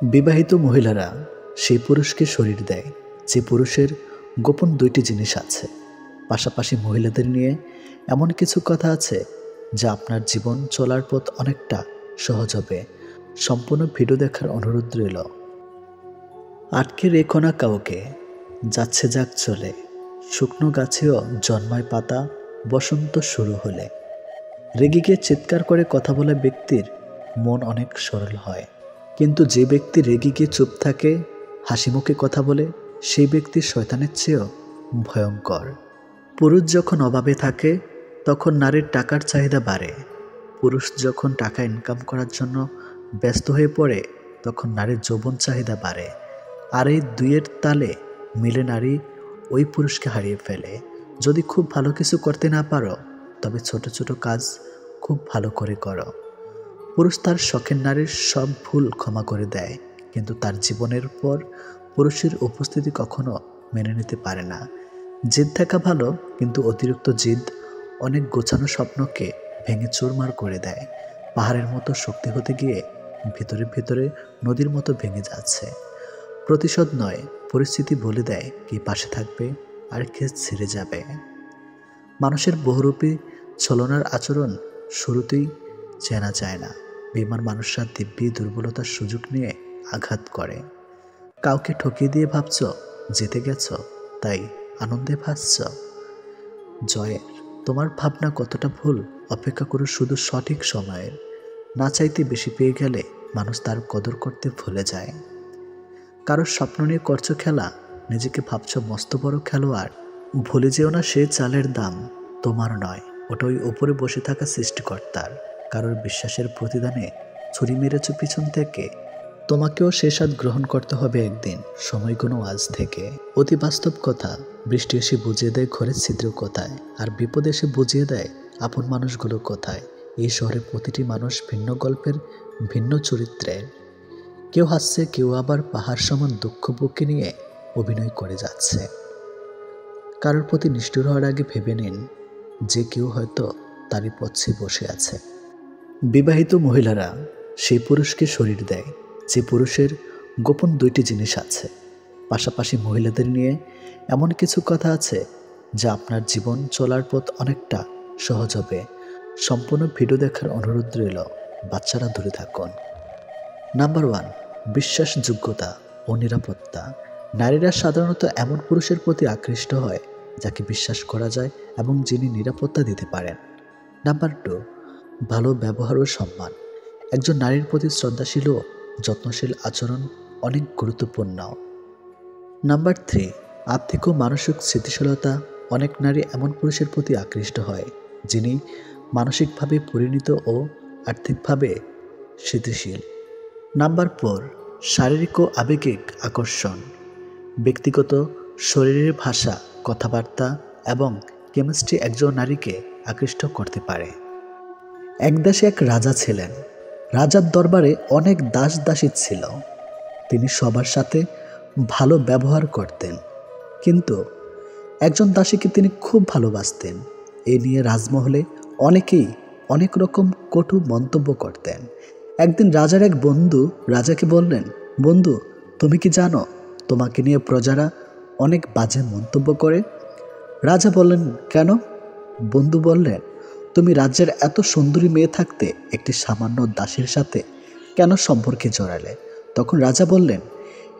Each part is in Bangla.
বিবাহিত মহিলারা সেই পুরুষকে শরীর দেয় যে পুরুষের গোপন দুইটি জিনিস আছে। পাশাপাশি মহিলাদের নিয়ে এমন কিছু কথা আছে যা আপনার জীবন চলার পথ অনেকটা সহজ হবে। সম্পূর্ণ ভিডিও দেখার অনুরোধ রইল। আটকে রেখো না কাউকে, যাচ্ছে যাক চলে, শুকনো গাছেও জন্মায় পাতা বসন্ত শুরু হলে। রেগে গিয়ে চিৎকার করে কথা বলা ব্যক্তির মন অনেক সরল হয়, কিন্তু যে ব্যক্তি রেগে গিয়ে চুপ থাকে, হাসি মুখে কথা বলে, সেই ব্যক্তি শয়তানের চেয়েও ভয়ঙ্কর। পুরুষ যখন অভাবে থাকে তখন নারীর টাকার চাহিদা বাড়ে। পুরুষ যখন টাকা ইনকাম করার জন্য ব্যস্ত হয়ে পড়ে তখন নারীর যৌবন চাহিদা বাড়ে। আর এই দুইয়ের তালে মিলে নারী ওই পুরুষকে হারিয়ে ফেলে। যদি খুব ভালো কিছু করতে না পারো তবে ছোট ছোট কাজ খুব ভালো করে করো। পুরুষ তার শখের নারীর সব ভুল ক্ষমা করে দেয়, কিন্তু তার জীবনের পর পুরুষের উপস্থিতি কখনো মেনে নিতে পারে না। জিদ থাকা ভালো, কিন্তু অতিরিক্ত জিদ অনেক গোছানো স্বপ্নকে ভেঙে চুরমার করে দেয়। পাহাড়ের মতো শক্তি হতে গিয়ে ভিতরে ভিতরে নদীর মতো ভেঙে যাচ্ছে। প্রতিশোধ নয়, পরিস্থিতি বলে দেয় কে পাশে থাকবে আর কে ছেড়ে যাবে। মানুষের বহুরূপী ছলনার আচরণ শুরুতেই চেনা যায় না। বেঈমান মানুষরা দিব্যি দুর্বলতার সুযোগ নিয়ে আঘাত করে। কাউকে ঠকিয়ে দিয়ে ভাবছ জিতে গেছ, তাই আনন্দে ভাসছ। জয়ের তোমার ভাবনা কতটা ভুল, অপেক্ষা করো শুধু সঠিক সময়ের। না চাইতে বেশি পেয়ে গেলে মানুষ তার কদর করতে ভুলে যায়। কারোর স্বপ্ন নিয়ে করছো খেলা, নিজেকে ভাবছ মস্ত বড় খেলোয়াড়। ভুলে যেও না সে চালের দাম তোমার নয়, ওটা ওই উপরে বসে থাকা সৃষ্টিকর্তার। কারোর বিশ্বাসের প্রতিদানে ছুরি মেরেছ পিছন থেকে, তোমাকেও সে স্বাদ গ্রহণ করতে হবে একদিন। সময় কোনো আজ থেকে। অতি বাস্তব কথা, বৃষ্টি এসে বুঝিয়ে দেয় ঘরের ছিদ্র কোথায়, আর বিপদ এসে বুঝিয়ে দেয় আপন মানুষগুলো কোথায়। এই শহরে প্রতিটি মানুষ ভিন্ন গল্পের, ভিন্ন চরিত্রের। কেউ হাসছে, কেউ আবার পাহাড় সমান দুঃখ বুকে নিয়ে অভিনয় করে যাচ্ছে। কারোর প্রতি নিষ্ঠুর হওয়ার আগে ভেবে নিন যে কেউ হয়তো তারই পথে বসে আছে। বিবাহিত মহিলারা সেই পুরুষকে শরীর দেয় যে পুরুষের গোপন দুইটি জিনিস আছে। পাশাপাশি মহিলাদের নিয়ে এমন কিছু কথা আছে যা আপনার জীবন চলার পথ অনেকটা সহজ হবে। সম্পূর্ণ ভিডিও দেখার অনুরোধ রইল। বাচ্চারা দূরে থাকুন। নাম্বার 1, বিশ্বাসযোগ্যতা ও নিরাপত্তা। নারীরা সাধারণত এমন পুরুষের প্রতি আকৃষ্ট হয় যাকে বিশ্বাস করা যায় এবং যিনি নিরাপত্তা দিতে পারেন। নাম্বার 2, ভালো ব্যবহার ও সম্মান। একজন নারীর প্রতি শ্রদ্ধাশীল ও যত্নশীল আচরণ অনেক গুরুত্বপূর্ণ। নাম্বার 3, আর্থিক ও মানসিক স্থিতিশীলতা। অনেক নারী এমন পুরুষের প্রতি আকৃষ্ট হয় যিনি মানসিকভাবে পরিণত ও আর্থিকভাবে স্থিতিশীল। নাম্বার 4, শারীরিক ও আবেগিক আকর্ষণ। ব্যক্তিগত শরীরের ভাষা, কথাবার্তা এবং কেমিস্ট্রি একজন নারীকে আকৃষ্ট করতে পারে। এক দেশে এক রাজা ছিলেন। রাজার দরবারে অনেক দাস দাসী ছিল। তিনি সবার সাথে ভালো ব্যবহার করতেন, কিন্তু একজন দাসীকে তিনি খুব ভালোবাসতেন। এ নিয়ে রাজমহলে অনেকেই অনেক রকম কটু মন্তব্য করতেন। একদিন রাজার এক বন্ধু রাজাকে বললেন, বন্ধু, তুমি কি জানো তোমাকে নিয়ে প্রজারা অনেক বাজে মন্তব্য করে? রাজা বললেন, কেন? বন্ধু বললেন, তুমি রাজ্যের এত সুন্দরী মেয়ে থাকতে একটি সামান্য দাসীর সাথে কেন সম্পর্কে জড়ালে? তখন রাজা বললেন,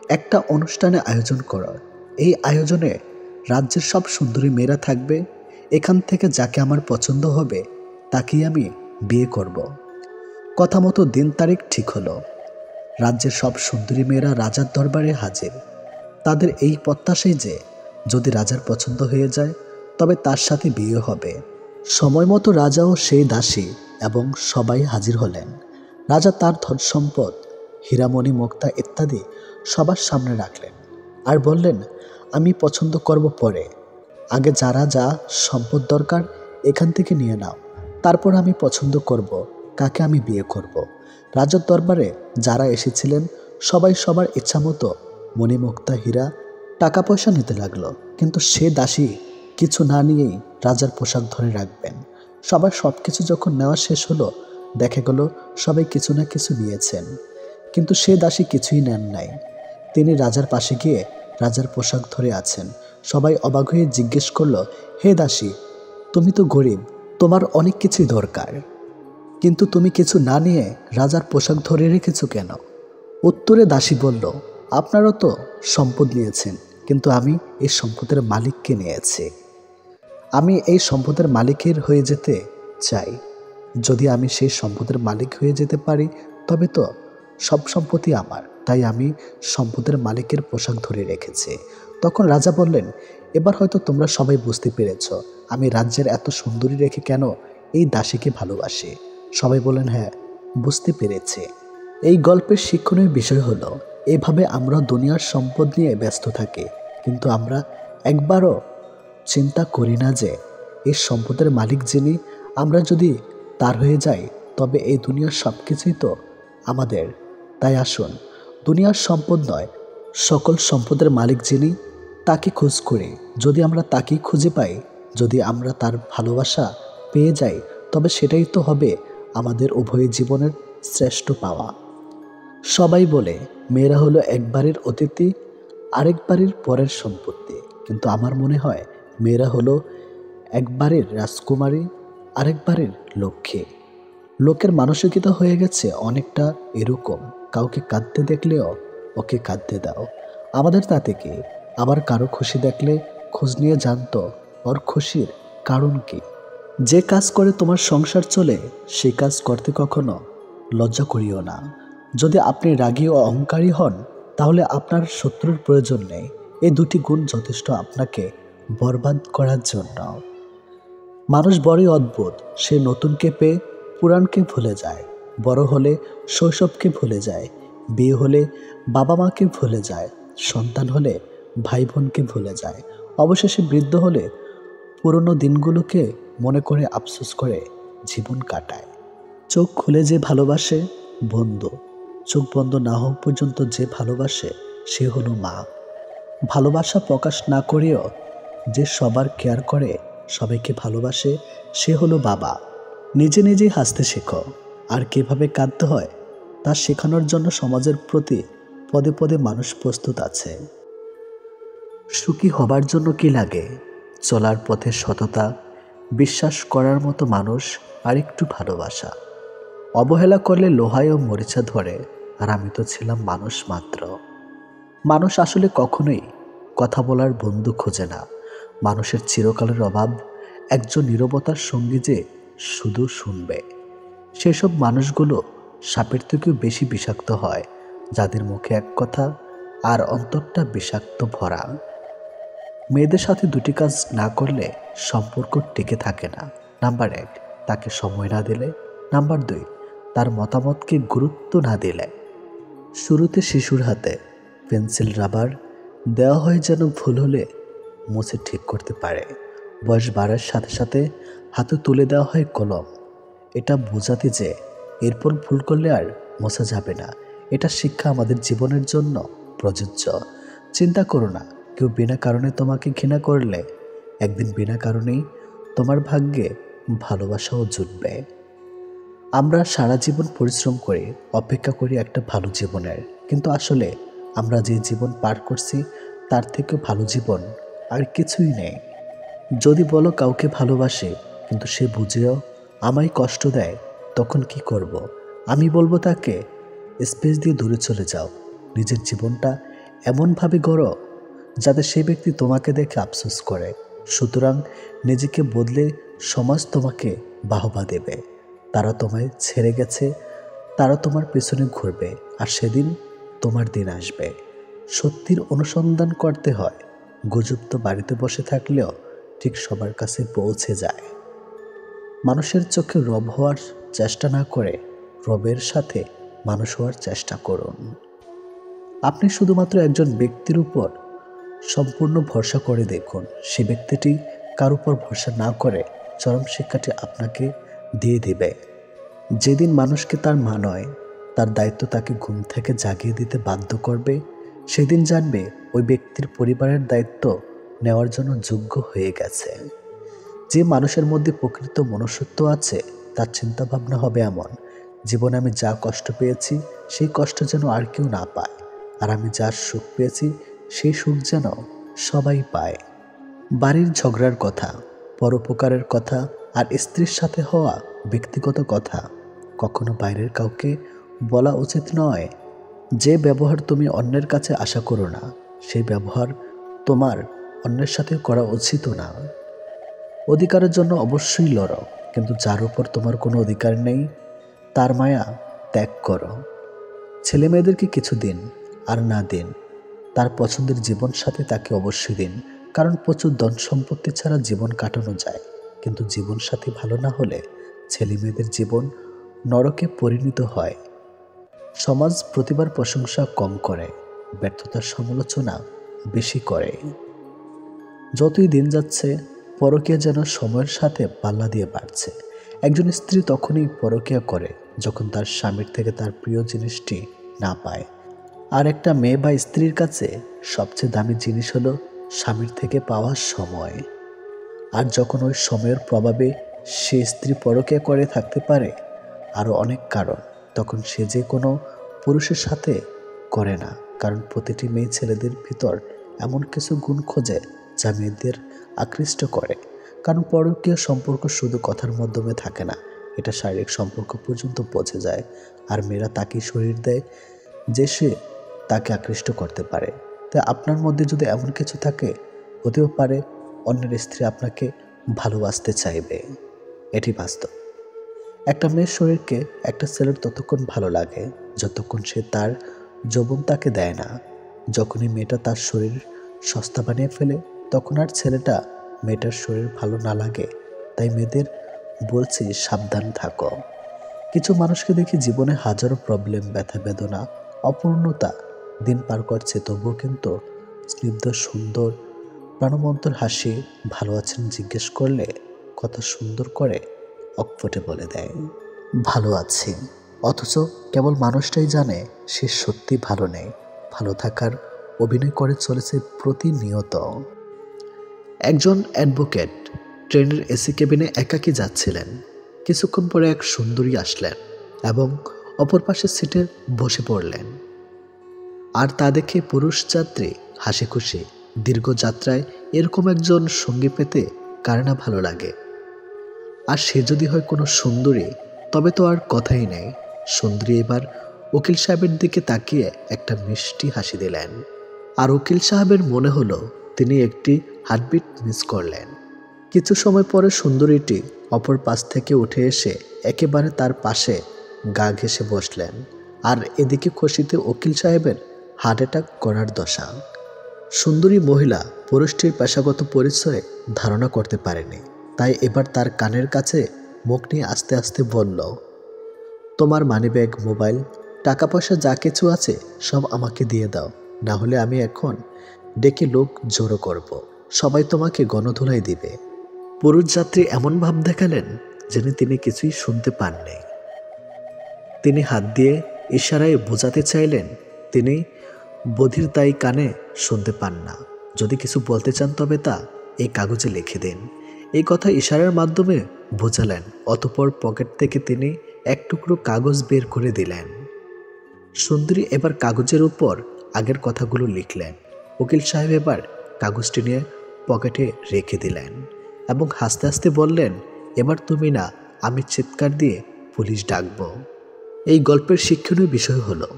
একটা অনুষ্ঠানে আয়োজন করো। এই আয়োজনে রাজ্যের সব সুন্দরী মেয়েরা থাকবে। এখান থেকে যাকে আমার পছন্দ হবে তাকেই আমি বিয়ে করব। কথা মতো দিন তারিখ ঠিক হলো। রাজ্যের সব সুন্দরী মেয়েরা রাজার দরবারে হাজির। তাদের এই প্রত্যাশাই যে যদি রাজার পছন্দ হয়ে যায় তবে তার সাথে বিয়ে হবে। সময় মতো রাজা ও সেই দাসী এবং সবাই হাজির হলেন। রাজা তার ধন সম্পদ, হীরামণি, মুক্তা ইত্যাদি সবার সামনে রাখলেন আর বললেন, আমি পছন্দ করব পরে। আগে যারা যা সম্পদ দরকার এখান থেকে নিয়ে নাও, তারপর আমি পছন্দ করব কাকে আমি বিয়ে করব। রাজার দরবারে যারা এসেছিলেন সবাই সবার ইচ্ছা মতো মণিমুক্তা, হীরা, টাকা পয়সা নিতে লাগলো, কিন্তু সে দাসী কিছু না নিয়েই রাজার পোশাক ধরে রাখবেন। সবার সব কিছু যখন নেওয়া শেষ হলো, দেখা গেল সবাই কিছু না কিছু নিয়েছেন, কিন্তু সে দাসী কিছুই নেন নাই। তিনি রাজার পাশে গিয়ে রাজার পোশাক ধরে আছেন। সবাই অবাক হয়ে জিজ্ঞেস করল, হে দাসী, তুমি তো গরিব, তোমার অনেক কিছুই দরকার, কিন্তু তুমি কিছু না নিয়ে রাজার পোশাক ধরে রেখেছো কেন? উত্তরে দাসী বলল, আপনারা তো সম্পদ নিয়েছেন, কিন্তু আমি এই সম্পদের মালিককে নিয়েছি। আমি এই সম্পদের মালিকের হয়ে যেতে চাই। যদি আমি সেই সম্পদের মালিক হয়ে যেতে পারি তবে তো সব সম্পত্তি আমার, তাই আমি সম্পদের মালিকের পোশাক ধরে রেখেছি। তখন রাজা বললেন, এবার হয়তো তোমরা সবাই বুঝতে পেরেছ আমি রাজ্যের এত সুন্দরী রেখে কেন এই দাসীকে ভালোবাসি। সবাই বললেন, হ্যাঁ, বুঝতে পেরেছি। এই গল্পের শিক্ষণীয় বিষয় হলো, এভাবে আমরা দুনিয়ার সম্পদ নিয়ে ব্যস্ত থাকি, কিন্তু আমরা একবারও চিন্তা করি না যে এই সম্পদের মালিক যিনি, আমরা যদি তার হয়ে যাই তবে এই দুনিয়ার সব কিছুই তো আমাদের। তাই আসুন, দুনিয়ার সম্পদ নয়, সকল সম্পদের মালিক যিনি, তাকে খোঁজ করি। যদি আমরা তাকেই খুঁজে পাই, যদি আমরা তার ভালোবাসা পেয়ে যাই, তবে সেটাই তো হবে আমাদের উভয় জীবনের শ্রেষ্ঠ পাওয়া। সবাই বলে মেয়েরা হলো একবারের অতিথি, আরেক বাড়ির পরের সম্পত্তি, কিন্তু আমার মনে হয় মেয়েরা হলো একবারের রাজকুমারী, আরেকবারের লক্ষ্মী। লোকের মানসিকতা হয়ে গেছে অনেকটা এরকম, কাউকে কাঁদতে দেখলেও ওকে কাঁদতে দাও, আমাদের তাতে কি। আবার কারো খুশি দেখলে খোঁজ নিয়ে জানতো ওর খুশির কারণ কি। যে কাজ করে তোমার সংসার চলে, সেই কাজ করতে কখনো লজ্জা করিও না। যদি আপনি রাগী ও অহংকারী হন, তাহলে আপনার শত্রুর প্রয়োজন নেই। এই দুটি গুণ যথেষ্ট আপনাকে বরবাদ করার জন্য। মানুষ বড়ই অদ্ভুত, সে নতুনকে পেয়ে পুরাণকে ভুলে যায়, বড় হলে শৈশবকে ভুলে যায়, বিয়ে হলে বাবা মাকে ভুলে যায়, সন্তান হলে ভাই বোনকে ভুলে যায়, অবশেষে বৃদ্ধ হলে পুরনো দিনগুলোকে মনে করে আফসোস করে জীবন কাটায়। চোখ খুলে যে ভালোবাসে বন্ধু, চোখ বন্ধ না হওয়া পর্যন্ত যে ভালোবাসে সে হলো মা। ভালোবাসা প্রকাশ না করেও যে সবার কেয়ার করে, সবাইকে ভালোবাসে, সে হলো বাবা। নিজে নিজেই হাসতে শেখো, আর কিভাবে কাঁদতে হয় তা শেখানোর জন্য সমাজের প্রতি পদে পদে মানুষ প্রস্তুত আছে। সুখী হবার জন্য কি লাগে? চলার পথে সততা, বিশ্বাস করার মতো মানুষ, আর একটু ভালোবাসা। অবহেলা করলে লোহায় ও মরিচা ধরে, আর আমি তো ছিলাম মানুষ মাত্র। মানুষ আসলে কখনোই কথা বলার বন্ধু খোঁজে না। মানুষের চিরকালের অভাব একজন নীরবতার সঙ্গী যে শুধু শুনবে। সেসব মানুষগুলো সাপের থেকেও বেশি বিষাক্ত হয়, যাদের মুখে এক কথা আর অন্তরটা বিষাক্ত ভরা। মেয়েদের সাথে দুটি কাজ না করলে সম্পর্ক টিকে থাকে না। নাম্বার 1, তাকে সময় না দিলে। নাম্বার 2, তার মতামতকে গুরুত্ব না দিলে। শুরুতে শিশুর হাতে পেন্সিল রাবার দেওয়া হয় যেন ভুল হলে মুছে ঠিক করতে পারে। বয়স বাড়ার সাথে সাথে হাতে তুলে দেওয়া হয় কলম, এটা বোঝাতে যে এরপর ভুল করলে আর মোছা যাবে না। এটা শিক্ষা আমাদের জীবনের জন্য প্রযোজ্য। চিন্তা করো না, কেউ বিনা কারণে তোমাকে ঘৃণা করলে একদিন বিনা কারণেই তোমার ভাগ্যে ভালোবাসাও জুটবে। আমরা সারা জীবন পরিশ্রম করি, অপেক্ষা করি একটা ভালো জীবনের, কিন্তু আসলে আমরা যে জীবন পার করছি তার থেকেও ভালো জীবন আর কিছুই নেই। যদি বলো কাউকে ভালোবাসে কিন্তু সে বুঝেও আমায় কষ্ট দেয়, তখন কি করব? আমি বলবো তাকে স্পেস দিয়ে দূরে চলে যাও। নিজের জীবনটা এমনভাবে গড়ো যাতে সেই ব্যক্তি তোমাকে দেখে আফসোস করে। সুতরাং নিজেকে বদলে সমাজ তোমাকে বাহবা দেবে। তারা তোমায় ছেড়ে গেছে, তারা তোমার পেছনে ঘুরবে, আর সেদিন তোমার দিন আসবে। সত্যির অনুসন্ধান করতে হয়, গুজব তো বাড়িতে বসে থাকলেও ঠিক সবার কাছে পৌঁছে যায়। মানুষের চোখে রব হওয়ার চেষ্টা না করে রবের সাথে মানুষ হওয়ার চেষ্টা করুন। আপনি শুধুমাত্র একজন ব্যক্তির উপর সম্পূর্ণ ভরসা করে দেখুন, সে ব্যক্তিটি কার উপর ভরসা না করে চরম শিক্ষাটি আপনাকে দিয়ে দিবে। যেদিন মানুষকে তার মা নয়, তার দায়িত্ব তাকে ঘুম থেকে জাগিয়ে দিতে বাধ্য করবে, সেদিন জানবে ওই ব্যক্তির পরিবারের দায়িত্ব নেওয়ার জন্য যোগ্য হয়ে গেছে। যে মানুষের মধ্যে প্রকৃত মনুষ্যত্ব আছে, তার চিন্তাভাবনা হবে এমন জীবনে আমি যা কষ্ট পেয়েছি সেই কষ্ট যেন আর কেউ না পায়, আর আমি যা সুখ পেয়েছি সেই সুখ যেন সবাই পায়। বাড়ির ঝগড়ার কথা, পরোপকারের কথা আর স্ত্রীর সাথে হওয়া ব্যক্তিগত কথা কখনো বাইরের কাউকে বলা উচিত নয়। যে ব্যবহার তুমি অন্যের কাছে আশা করো না, সেই ব্যবহার তোমার অন্যের সাথে করা উচিত না। অধিকারের জন্য অবশ্যই লড়ো, কিন্তু যার উপর তোমার কোনো অধিকার নেই তার মায়া ত্যাগ করো। ছেলে মেয়েদেরকে কিছু দিন, আর না দিন তার পছন্দের জীবন সাথী তাকে অবশ্যই দিন, কারণ প্রচুর ধন সম্পত্তি ছাড়া জীবন কাটানো যায়, কিন্তু জীবন সাথী ভালো না হলে ছেলে মেয়েদের জীবন নরকে পরিণত হয়। সমাজ প্রতিবার প্রশংসা কম করে, ব্যর্থতার সমালোচনা বেশি করে। যতই দিন যাচ্ছে পরকীয়া যেন সময়ের সাথে পাল্লা দিয়ে বাড়ছে। একজন স্ত্রী তখনই পরকীয়া করে যখন তার স্বামীর থেকে তার প্রিয় জিনিসটি না পায়, আর একটা মেয়ে বা স্ত্রীর কাছে সবচেয়ে দামি জিনিস হলো স্বামীর থেকে পাওয়ার সময়। আর যখন ওই সময়ের প্রভাবে সে স্ত্রী পরকীয়া করে থাকতে পারে আরও অনেক কারণ, তখন সে যে কোনো পুরুষের সাথে করে না, কারণ প্রতিটি মেয়ে ছেলেদের ভিতর এমন কিছু গুণ খোঁজে যা মেয়েদের আকৃষ্ট করে। কারণ পরকীয়া সম্পর্ক শুধু কথার মাধ্যমে থাকে না, এটা শারীরিক সম্পর্ক পর্যন্ত পৌঁছে যায়, আর মেয়েরা তাকেই শরীর দেয় যে সে তাকে আকৃষ্ট করতে পারে। তাই আপনার মধ্যে যদি এমন কিছু থাকে, হতেও পারে অন্যের স্ত্রী আপনাকে ভালোবাসতে চাইবে। এটি বাস্তব। একটা মেয়ের শরীরকে একটা ছেলের ততক্ষণ ভালো লাগে যতক্ষণ সে তার যৌবন তাকে দেয় না। যখনই মেয়েটা তার শরীর সস্তা বানিয়ে ফেলে তখন আর ছেলেটা মেয়েটার শরীর ভালো না লাগে। তাই মেয়েদের বলছি, সাবধান থাকো। কিছু মানুষকে দেখি জীবনে হাজারো প্রবলেম, ব্যথা বেদনা, অপূর্ণতা দিন পার করছে, তবুও কিন্তু স্নিগ্ধ সুন্দর প্রাণবন্তর হাসি, ভালো আছেন জিজ্ঞেস করলে কথা সুন্দর করে অকপটে বলে দেয় ভালো আছি, অথচ কেবল মানুষটাই জানে সে সত্যি ভালো নেই। ভালো থাকার অভিনয় করে চলেছে প্রতিনিয়ত। একজন অ্যাডভোকেট ট্রেনের এসি কেবিনে একাকী যাচ্ছিলেন। কিছুক্ষণ পরে এক সুন্দরী আসলেন এবং অপর পাশের সিটে বসে পড়লেন। আর তা দেখে পুরুষ যাত্রী হাসি খুশি। দীর্ঘ যাত্রায় এরকম একজন সঙ্গী পেতে কার না ভালো লাগে। আর সে যদি হয় কোনো সুন্দরী, তবে তো আর কথাই নেই। সুন্দরী এবার উকিল সাহেবের দিকে তাকিয়ে একটা মিষ্টি হাসি দিলেন, আর উকিল সাহেবের মনে হলো তিনি একটি হার্টবিট মিস করলেন। কিছু সময় পরে সুন্দরীটি অপর পাশ থেকে উঠে এসে একেবারে তার পাশে গা ঘেঁষে বসলেন। আর এদিকে খুশিতে উকিল সাহেবের হার্ট অ্যাটাক করার দশা। সুন্দরী মহিলা পুরুষটির পেশাগত পরিচয় ধারণা করতে পারেনি, তাই এবার তার কানের কাছে মুখ নিয়ে আস্তে আস্তে বলল, তোমার মানিব্যাগ, মোবাইল, টাকা পয়সা যা কিছু আছে সব আমাকে দিয়ে দাও, না হলে আমি এখন ডেকে লোক জড়ো করব, সবাই তোমাকে গণধোলাই দিবে। পুরুষ যাত্রী এমন ভাব দেখালেন যেন তিনি কিছুই শুনতে পাননি। তিনি হাত দিয়ে ইশারায় বোঝাতে চাইলেন তিনি বধির, তাই কানে শুনতে পান না। যদি কিছু বলতে চান তবে তা এই কাগজে লিখে দিন। এই কথা ইশারার মাধ্যমে বোঝালেন। অতঃপর পকেট থেকে তিনি এক টুকরো কাগজ বের করে দিলেন। সুন্দরী এবার কাগজের উপর আগের কথাগুলো লিখলেন। উকিল সাহেব এবার কাগজটি নিয়ে পকেটে রেখে দিলেন এবং হাসতে হাসতে বললেন, এবার তুমি না, আমি চিৎকার দিয়ে পুলিশ ডাকবো। এই গল্পের শিক্ষণীয় বিষয় হলো,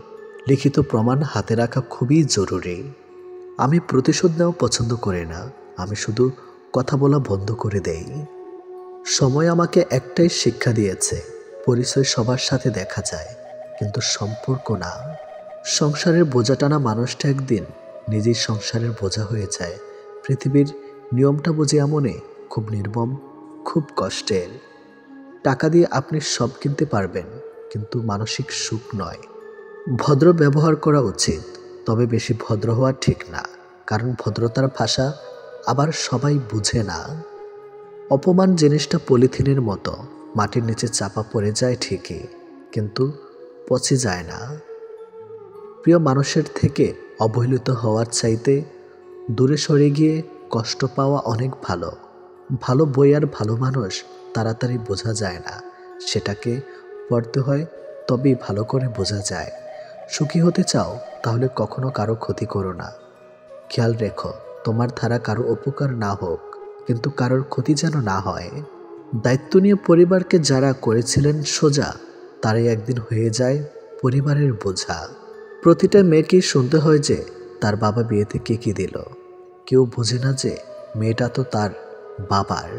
লিখিত প্রমাণ হাতে রাখা খুবই জরুরি। আমি প্রতিশোধ নেওয়া পছন্দ করি না, আমি শুধু কথা বলা বন্ধ করে দেই। সময় আমাকে একটাই শিক্ষা দিয়েছে, পরিচয় সবার সাথে দেখা যায়, কিন্তু সম্পর্ক না। সংসারের বোঝা টানা মানুষটা একদিন নিজেই সংসারের বোঝা হয়ে যায়। পৃথিবীর নিয়মটা বুঝে এমনই, খুব নির্মম, খুব কষ্টের। টাকা দিয়ে আপনি সব কিনতে পারবেন, কিন্তু মানসিক সুখ নয়। ভদ্র ব্যবহার করা উচিত, তবে বেশি ভদ্র হওয়া ঠিক না, কারণ ভদ্রতার ভাষা আবার সবাই বুঝে না। অপমান জিনিসটা পলিথিনের মতো, মাটির নিচে চাপা পড়ে যায় ঠিকই, কিন্তু পচে যায় না। প্রিয় মানুষের থেকে অবহেলিত হওয়ার চাইতে দূরে সরে গিয়ে কষ্ট পাওয়া অনেক ভালো। ভালো বই আর ভালো মানুষ তাড়াতাড়ি বোঝা যায় না, সেটাকে পড়তে হয় তবেই ভালো করে বোঝা যায়। সুখী হতে চাও তাহলে কখনো কারো ক্ষতি করো না। খেয়াল রেখো, তোমার দ্বারা কারো উপকার না হোক, কিন্তু কারোর ক্ষতি যেন না হয়। দায়িত্ব নিয়ে পরিবারকে যারা করেছিলেন সোজা, তারাই একদিন হয়ে যায় পরিবারের বোঝা। প্রতিটা মেয়েকেই শুনতে হয় যে তার বাবা বিয়েতে কে কী দিল। কেউ বোঝে না যে মেয়েটা তো তার বাবার।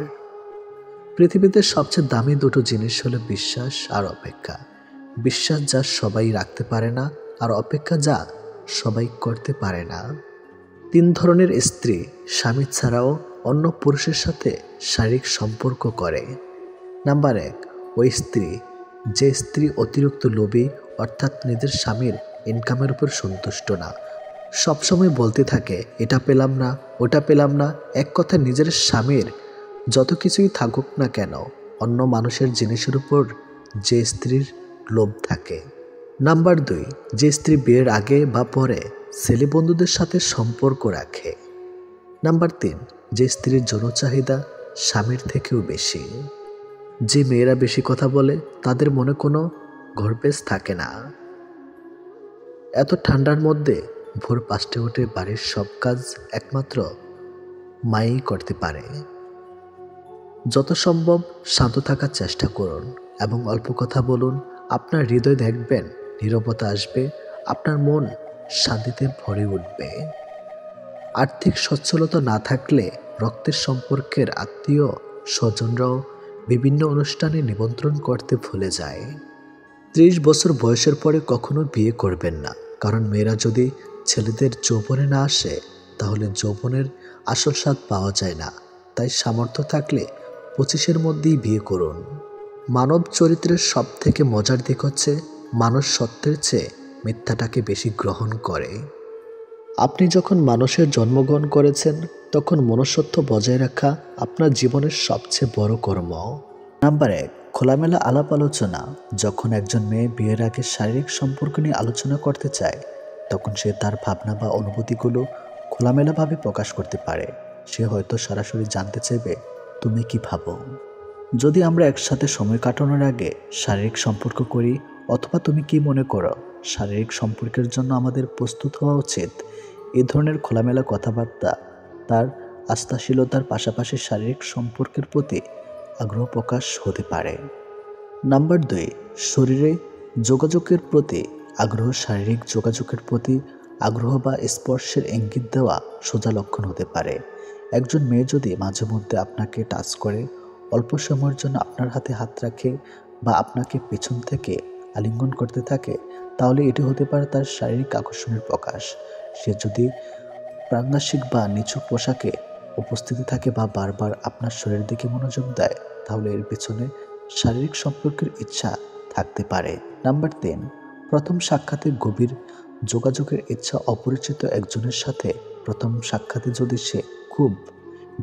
পৃথিবীতে সবচেয়ে দামি দুটো জিনিস হলো বিশ্বাস আর অপেক্ষা। বিশ্বাস যা সবাই রাখতে পারে না, আর অপেক্ষা যা সবাই করতে পারে না। 3 ধরনের স্ত্রী স্বামী ছাড়াও অন্য পুরুষের সাথে শারীরিক সম্পর্ক করে। নাম্বার 1, ওই স্ত্রী, যে স্ত্রী অতিরিক্ত লোভী, অর্থাৎ নিজের স্বামীর ইনকামের উপর সন্তুষ্ট না, সবসময় বলতে থাকে এটা পেলাম না, ওটা পেলাম না। এক কথা, নিজের স্বামীর যত কিছুই থাকুক না কেন, অন্য মানুষের জিনিসের উপর যে স্ত্রীর লোভ থাকে। নাম্বার 2, যে স্ত্রী বিয়ের আগে বা পরে ছেলে বন্ধুদের সাথে সম্পর্ক রাখে। নাম্বার 3, যে স্ত্রীর যৌন চাহিদা স্বামীর থেকেও বেশি। যে মেয়েরা বেশি কথা বলে তাদের মনে কোনো ঘরপেচ থাকে না। এত ঠান্ডার মধ্যে ভোর 5টায় উঠে বাড়ির সব কাজ একমাত্র মাই করতে পারে। যত সম্ভব শান্ত থাকার চেষ্টা করুন এবং অল্প কথা বলুন। আপনার হৃদয় দেখবেন নীরবতা আসবে, আপনার মন শান্তিতে ভরে উঠবে। আর্থিক সচ্ছলতা না থাকলে রক্তের সম্পর্কের আত্মীয় স্বজনরাও বিভিন্ন অনুষ্ঠানে নিমন্ত্রণ করতে ভুলে যায়। 30 বছর বয়সের পরে কখনো বিয়ে করবেন না, কারণ মেয়েরা যদি ছেলেদের যৌবনে না আসে তাহলে যৌবনের আসল স্বাদ পাওয়া যায় না। তাই সামর্থ্য থাকলে 25-এর মধ্যেই বিয়ে করুন। মানব চরিত্রের সব থেকে মজার দিক হচ্ছে মানুষ সত্যের চেয়ে মিথ্যাটাকে বেশি গ্রহণ করে। আপনি যখন মানুষের জন্মগ্রহণ করেছেন তখন মনুষ্যত্ব বজায় রাখা আপনার জীবনের সবচেয়ে বড় কর্ম। নাম্বার 1, খোলামেলা আলাপ আলোচনা। যখন একজন মেয়ে বিয়ের আগে শারীরিক সম্পর্ক নিয়ে আলোচনা করতে চায়, তখন সে তার ভাবনা বা অনুভূতিগুলো খোলামেলাভাবে প্রকাশ করতে পারে। সে হয়তো সরাসরি জানতে চাইবে তুমি কি ভাবো। যদি আমরা একসাথে সময় কাটানোর আগে শারীরিক সম্পর্ক করি, অথবা তুমি কি মনে করো, শারীরিক সম্পর্কের জন্য আমাদের প্রস্তুত হওয়া উচিত। এই ধরনের খোলামেলা কথাবার্তা তার আস্থাশীলতার পাশাপাশি শারীরিক সম্পর্কের প্রতি আগ্রহ প্রকাশ হতে পারে। নাম্বার 2, শরীরে যোগাযোগের প্রতি আগ্রহ। শারীরিক যোগাযোগের প্রতি আগ্রহ বা স্পর্শের ইঙ্গিত দেওয়া সোজা লক্ষণ হতে পারে। একজন মেয়ে যদি মাঝে মধ্যে আপনাকে টাচ করে, অল্প সময়ের জন্য আপনার হাতে হাত রাখে বা আপনাকে পেছন থেকে আলিঙ্গন করতে থাকে, তাহলে এটি হতে পারে তার শারীরিক আকর্ষণের প্রকাশ। সে যদি প্রাঙ্গাসিক বা নিচু পোশাকে উপস্থিতি থাকে বা বারবার আপনার শরীরের দিকে মনোযোগ দেয়, তাহলে এর পেছনে শারীরিক সম্পর্কের ইচ্ছা থাকতে পারে। নাম্বার 3, প্রথম সাক্ষাতে গভীর যোগাযোগের ইচ্ছা। অপরিচিত একজনের সাথে প্রথম সাক্ষাতে যদি সে খুব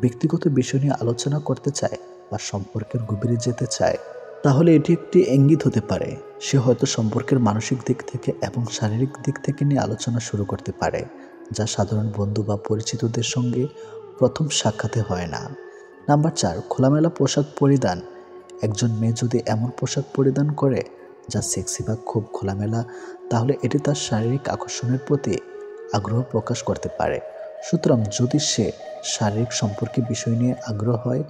ব্যক্তিগত বিষয় নিয়ে আলোচনা করতে চায় বা সম্পর্কের গভীরে যেতে চায়, তাহলে এটি একটি ইঙ্গিত হতে পারে সে হয়তো সম্পর্কের মানসিক দিক থেকে এবং শারীরিক দিক থেকে নিয়ে আলোচনা শুরু করতে পারে, যা সাধারণ বন্ধু বা পরিচিতদের সঙ্গে প্রথম সাক্ষাতে হয় না। নাম্বার 4, খোলামেলা পোশাক পরিধান। একজন মেয়ে যদি এমন পোশাক পরিধান করে যা সেক্সি বা খুব খোলামেলা, তাহলে এটি তার শারীরিক আকর্ষণের প্রতি আগ্রহ প্রকাশ করতে পারে। সুতরাং যদি সে শারীরিক সম্পর্কে বিষয় নিয়ে আগ্রহ হয়,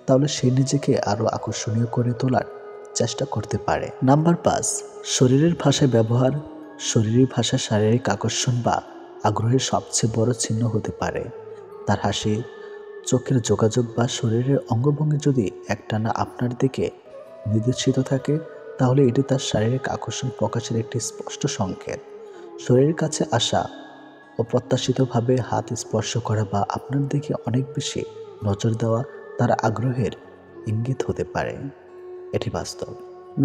তাহলে সে নিজেকে আরও আকর্ষণীয় করে তোলার চেষ্টা করতে পারে। নাম্বার 5, শরীরের ভাষায় ব্যবহার। শরীরী ভাষা শারীরিক আকর্ষণ বা আগ্রহের সবচেয়ে বড় চিহ্ন হতে পারে। তার হাসি, চোখের যোগাযোগ বা শরীরের অঙ্গভঙ্গি যদি একটানা আপনার দিকে নির্দেশিত থাকে, তাহলে এটি তার শারীরিক আকর্ষণ প্রকাশের একটি স্পষ্ট সংকেত। শরীরের কাছে আসা, অপ্রত্যাশিতভাবে হাত স্পর্শ করা বা আপনার দিকে অনেক বেশি নজর দেওয়া তার আগ্রহের ইঙ্গিত হতে পারে। এটি বাস্তব।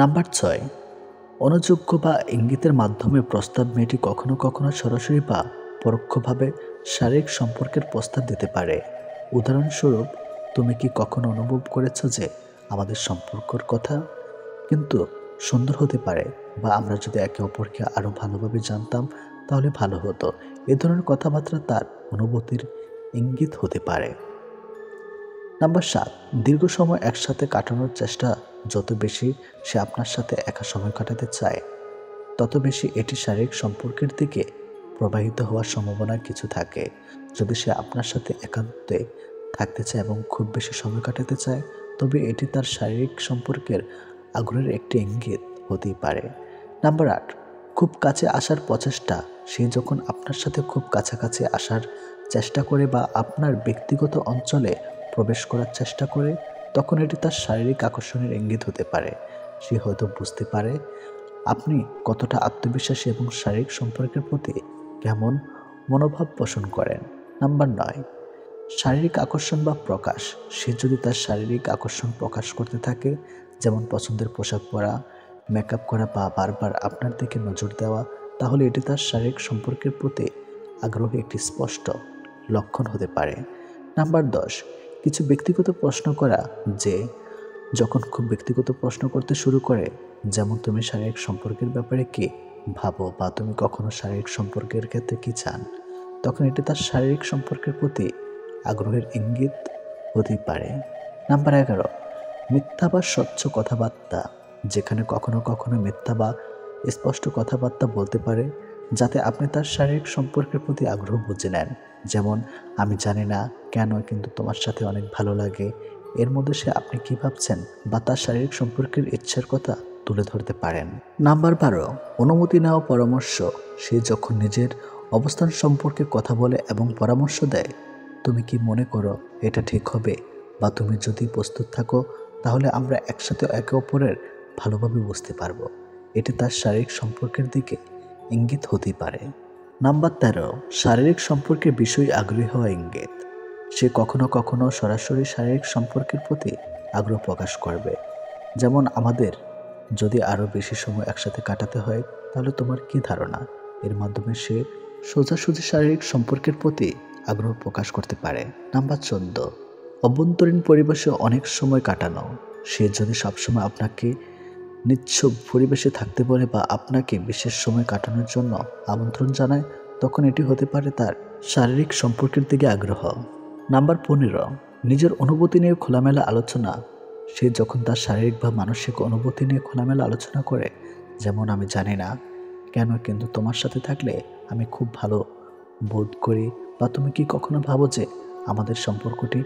নাম্বার 6, অনুযোগ্য বা ইঙ্গিতের মাধ্যমে প্রস্তাব। মেয়েটি কখনো কখনো সরাসরি বা পরোক্ষভাবে শারীরিক সম্পর্কের প্রস্তাব দিতে পারে। উদাহরণস্বরূপ, তুমি কি কখনো অনুভব করেছো যে আমাদের সম্পর্কের কথা কিন্তু সুন্দর হতে পারে, বা আমরা যদি একে অপরকে আরও ভালোভাবে জানতাম তাহলে ভালো হতো। এ ধরনের কথাবার্তা তার অনুভূতির ইঙ্গিত হতে পারে। নাম্বার 7, দীর্ঘ সময় একসাথে কাটানোর চেষ্টা। যত বেশি সে আপনার সাথে একা সময় কাটাতে চায়, তত বেশি এটি শারীরিক সম্পর্কের দিকে প্রবাহিত হওয়ার সম্ভাবনা কিছু থাকে। যদি সে আপনার সাথে একান্তে থাকতে চায় এবং খুব বেশি সময় কাটাতে চায়, তবে এটি তার শারীরিক সম্পর্কের আগ্রহের একটি ইঙ্গিত হতেই পারে। নাম্বার 8, খুব কাছে আসার প্রচেষ্টা। সে যখন আপনার সাথে খুব কাছাকাছি আসার চেষ্টা করে বা আপনার ব্যক্তিগত অঞ্চলে প্রবেশ করার চেষ্টা করে, তখন এটি তার শারীরিক আকর্ষণের ইঙ্গিত হতে পারে। সে হয়তো বুঝতে পারে আপনি কতটা আত্মবিশ্বাসী এবং শারীরিক সম্পর্কের প্রতি কেমন মনোভাব পোষণ করেন। নাম্বার 9, শারীরিক আকর্ষণ বা প্রকাশ। সে যদি তার শারীরিক আকর্ষণ প্রকাশ করতে থাকে, যেমন পছন্দের পোশাক পরা, মেকআপ করা বা বারবার আপনার দিকে নজর দেওয়া, তাহলে এটি তার শারীরিক সম্পর্কের প্রতি আগ্রহে একটি স্পষ্ট লক্ষণ হতে পারে। নাম্বার 10, কিছু ব্যক্তিগত প্রশ্ন করা। যে যখন খুব ব্যক্তিগত প্রশ্ন করতে শুরু করে, যেমন তুমি শারীরিক সম্পর্কের ব্যাপারে কি ভাবো বা তুমি কখনো শারীরিক সম্পর্কের ক্ষেত্রে কি চান, তখন এটি তার শারীরিক সম্পর্কের প্রতি আগ্রহের ইঙ্গিত হতেই পারে। নাম্বার 11, মিথ্যা বা স্বচ্ছ কথাবার্তা। যেখানে কখনো কখনো মিথ্যা বা স্পষ্ট কথাবার্তা বলতে পারে, যাতে আপনি তার শারীরিক সম্পর্কের প্রতি আগ্রহ বুঝে নেন। যেমন, আমি জানি না কেন, কিন্তু তোমার সাথে অনেক ভালো লাগে। এর মধ্যে সে আপনি কি ভাবছেন বা তার শারীরিক সম্পর্কের ইচ্ছার কথা তুলে ধরতে পারেন। নাম্বার 12, অনুমতি নেওয়া পরামর্শ। সে যখন নিজের অবস্থান সম্পর্কে কথা বলে এবং পরামর্শ দেয়, তুমি কি মনে করো এটা ঠিক হবে, বা তুমি যদি প্রস্তুত থাকো তাহলে আমরা একসাথে একে অপরের ভালোভাবে বুঝতে পারবো, এটি তার শারীরিক সম্পর্কের দিকে ইঙ্গিত হতেই পারে। নাম্বার 13, শারীরিক সম্পর্কের বিষয়ে আগ্রহী হওয়া ইঙ্গিত। সে কখনো কখনো সরাসরি শারীরিক সম্পর্কের প্রতি আগ্রহ প্রকাশ করবে, যেমন, আমাদের যদি আরও বেশি সময় একসাথে কাটাতে হয় তাহলে তোমার কি ধারণা। এর মাধ্যমে সে সোজাসুজি শারীরিক সম্পর্কের প্রতি আগ্রহ প্রকাশ করতে পারে। নাম্বার 14, অভ্যন্তরীণ পরিবেশে অনেক সময় কাটানো। সে যদি সবসময় আপনাকে নিশ্চুপ পরিবেশে থাকতে বলে বা আপনাকে বিশেষ সময় কাটানোর জন্য আমন্ত্রণ জানায়, তখন এটি হতে পারে তার শারীরিক সম্পর্কের দিকে আগ্রহ। নাম্বার 15, নিজের অনুভূতি নিয়ে খোলামেলা আলোচনা। সে যখন তার শারীরিক বা মানসিক অনুভূতি নিয়ে খোলামেলা আলোচনা করে, যেমন, আমি জানি না কেন, কিন্তু তোমার সাথে থাকলে আমি খুব ভালো বোধ করি, বা তুমি কি কখনো ভাবো যে আমাদের সম্পর্কটি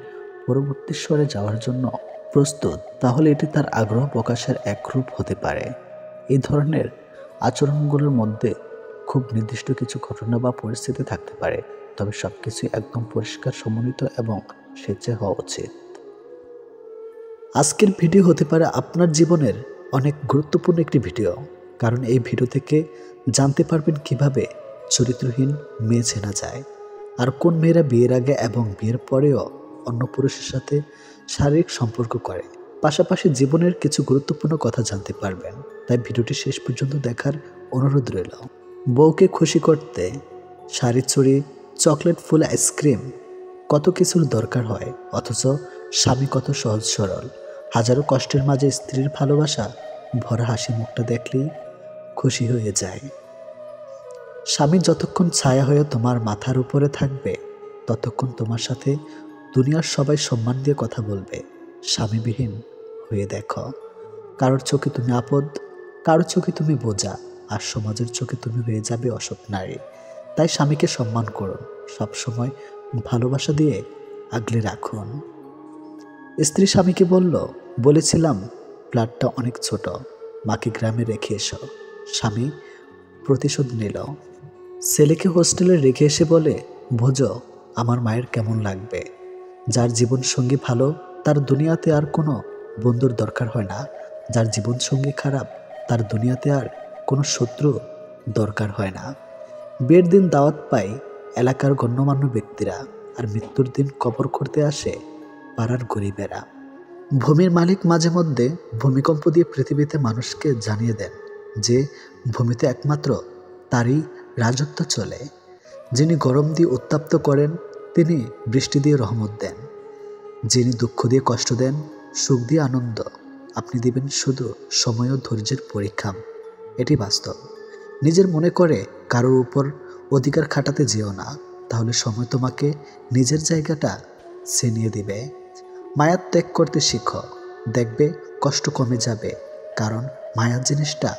পরবর্তী স্তরে যাওয়ার জন্য প্রস্তুত, তাহলে এটি তার আগ্রহ প্রকাশের এক রূপ হতে পারে। এই ধরনের আচরণগুলোর মধ্যে খুব নির্দিষ্ট কিছু ঘটনা বা পরিস্থিতি থাকতে পারে, তবে সবকিছু একদম পরিষ্কার, সমন্বিত এবং স্বেচ্ছায় হওয়া উচিত। আজকের ভিডিও হতে পারে আপনার জীবনের অনেক গুরুত্বপূর্ণ একটি ভিডিও, কারণ এই ভিডিও থেকে জানতে পারবেন কিভাবে চরিত্রহীন মেয়ে চেনা যায়, আর কোন মেয়েরা বিয়ের আগে এবং বিয়ের পরেও অন্য পুরুষের সাথে শারীরিক সম্পর্ক করে। পাশাপাশি জীবনের কিছু গুরুত্বপূর্ণ কথা জানতে পারবেন, তাই ভিডিওটি শেষ পর্যন্ত দেখার অনুরোধ রইল। বউকে খুশি করতে শাড়ি, চুড়ি, চকলেট, ফুল, আইসক্রিম, কত কিছুর দরকার হয়, অথচ স্বামী কত সহজ সরল। হাজারো কষ্টের মাঝে স্ত্রীর ভালোবাসা ভরা হাসি মুখটা দেখলেই খুশি হয়ে যায়। স্বামী যতক্ষণ ছায়া হয়ে তোমার মাথার উপরে থাকবে, ততক্ষণ তোমার সাথে দুনিয়ার সবাই সম্মান দিয়ে কথা বলবে। স্বামীবিহীন হয়ে দেখো, কারোর চোখে তুমি আপদ, কারোর চোখে তুমি বোঝা, আর সমাজের চোখে তুমি হয়ে যাবে অসৎ নারী। তাই স্বামীকে সম্মান করুন, সবসময় ভালোবাসা দিয়ে আগলে রাখুন। স্ত্রী স্বামীকে বলেছিলাম ফ্ল্যাটটা অনেক ছোট, মাকে গ্রামে রেখে এসো। স্বামী প্রতিশোধ নিল। ছেলেকে হোস্টেলে রেখে এসে বলে, বোঝো আমার মায়ের কেমন লাগবে। যার জীবন সঙ্গী ভালো, তার দুনিয়াতে আর কোনো বন্ধুর দরকার হয় না। যার জীবন সঙ্গী খারাপ, তার দুনিয়াতে আর কোনো শত্রু দরকার হয় না। বিয়ের দিন দাওয়াত পায় এলাকার গণ্যমান্য ব্যক্তিরা, আর মৃত্যুর দিন কবর করতে আসে পাড়ার গরিবেরা। ভূমির মালিক মাঝে মধ্যে ভূমিকম্প দিয়ে পৃথিবীতে মানুষকে জানিয়ে দেন যে ভূমিতে একমাত্র তারই রাজত্ব চলে। যিনি গরম দিয়ে উত্তপ্ত করেন, তিনি বৃষ্টি দিয়ে রহমত দেন। যিনি দুঃখ দিয়ে কষ্ট দেন, সুখ দিয়ে আনন্দ আপনি দিবেন শুধু সময় ও ধৈর্যের পরীক্ষা। এটি বাস্তব। নিজের মনে করে কারোর উপর অধিকার খাটাতে যেও না, তাহলে সময় তোমাকে নিজের জায়গাটা ছিনিয়ে দিবে। মায়া ত্যাগ করতে শিখো, দেখবে কষ্ট কমে যাবে, কারণ মায়া জিনিসটা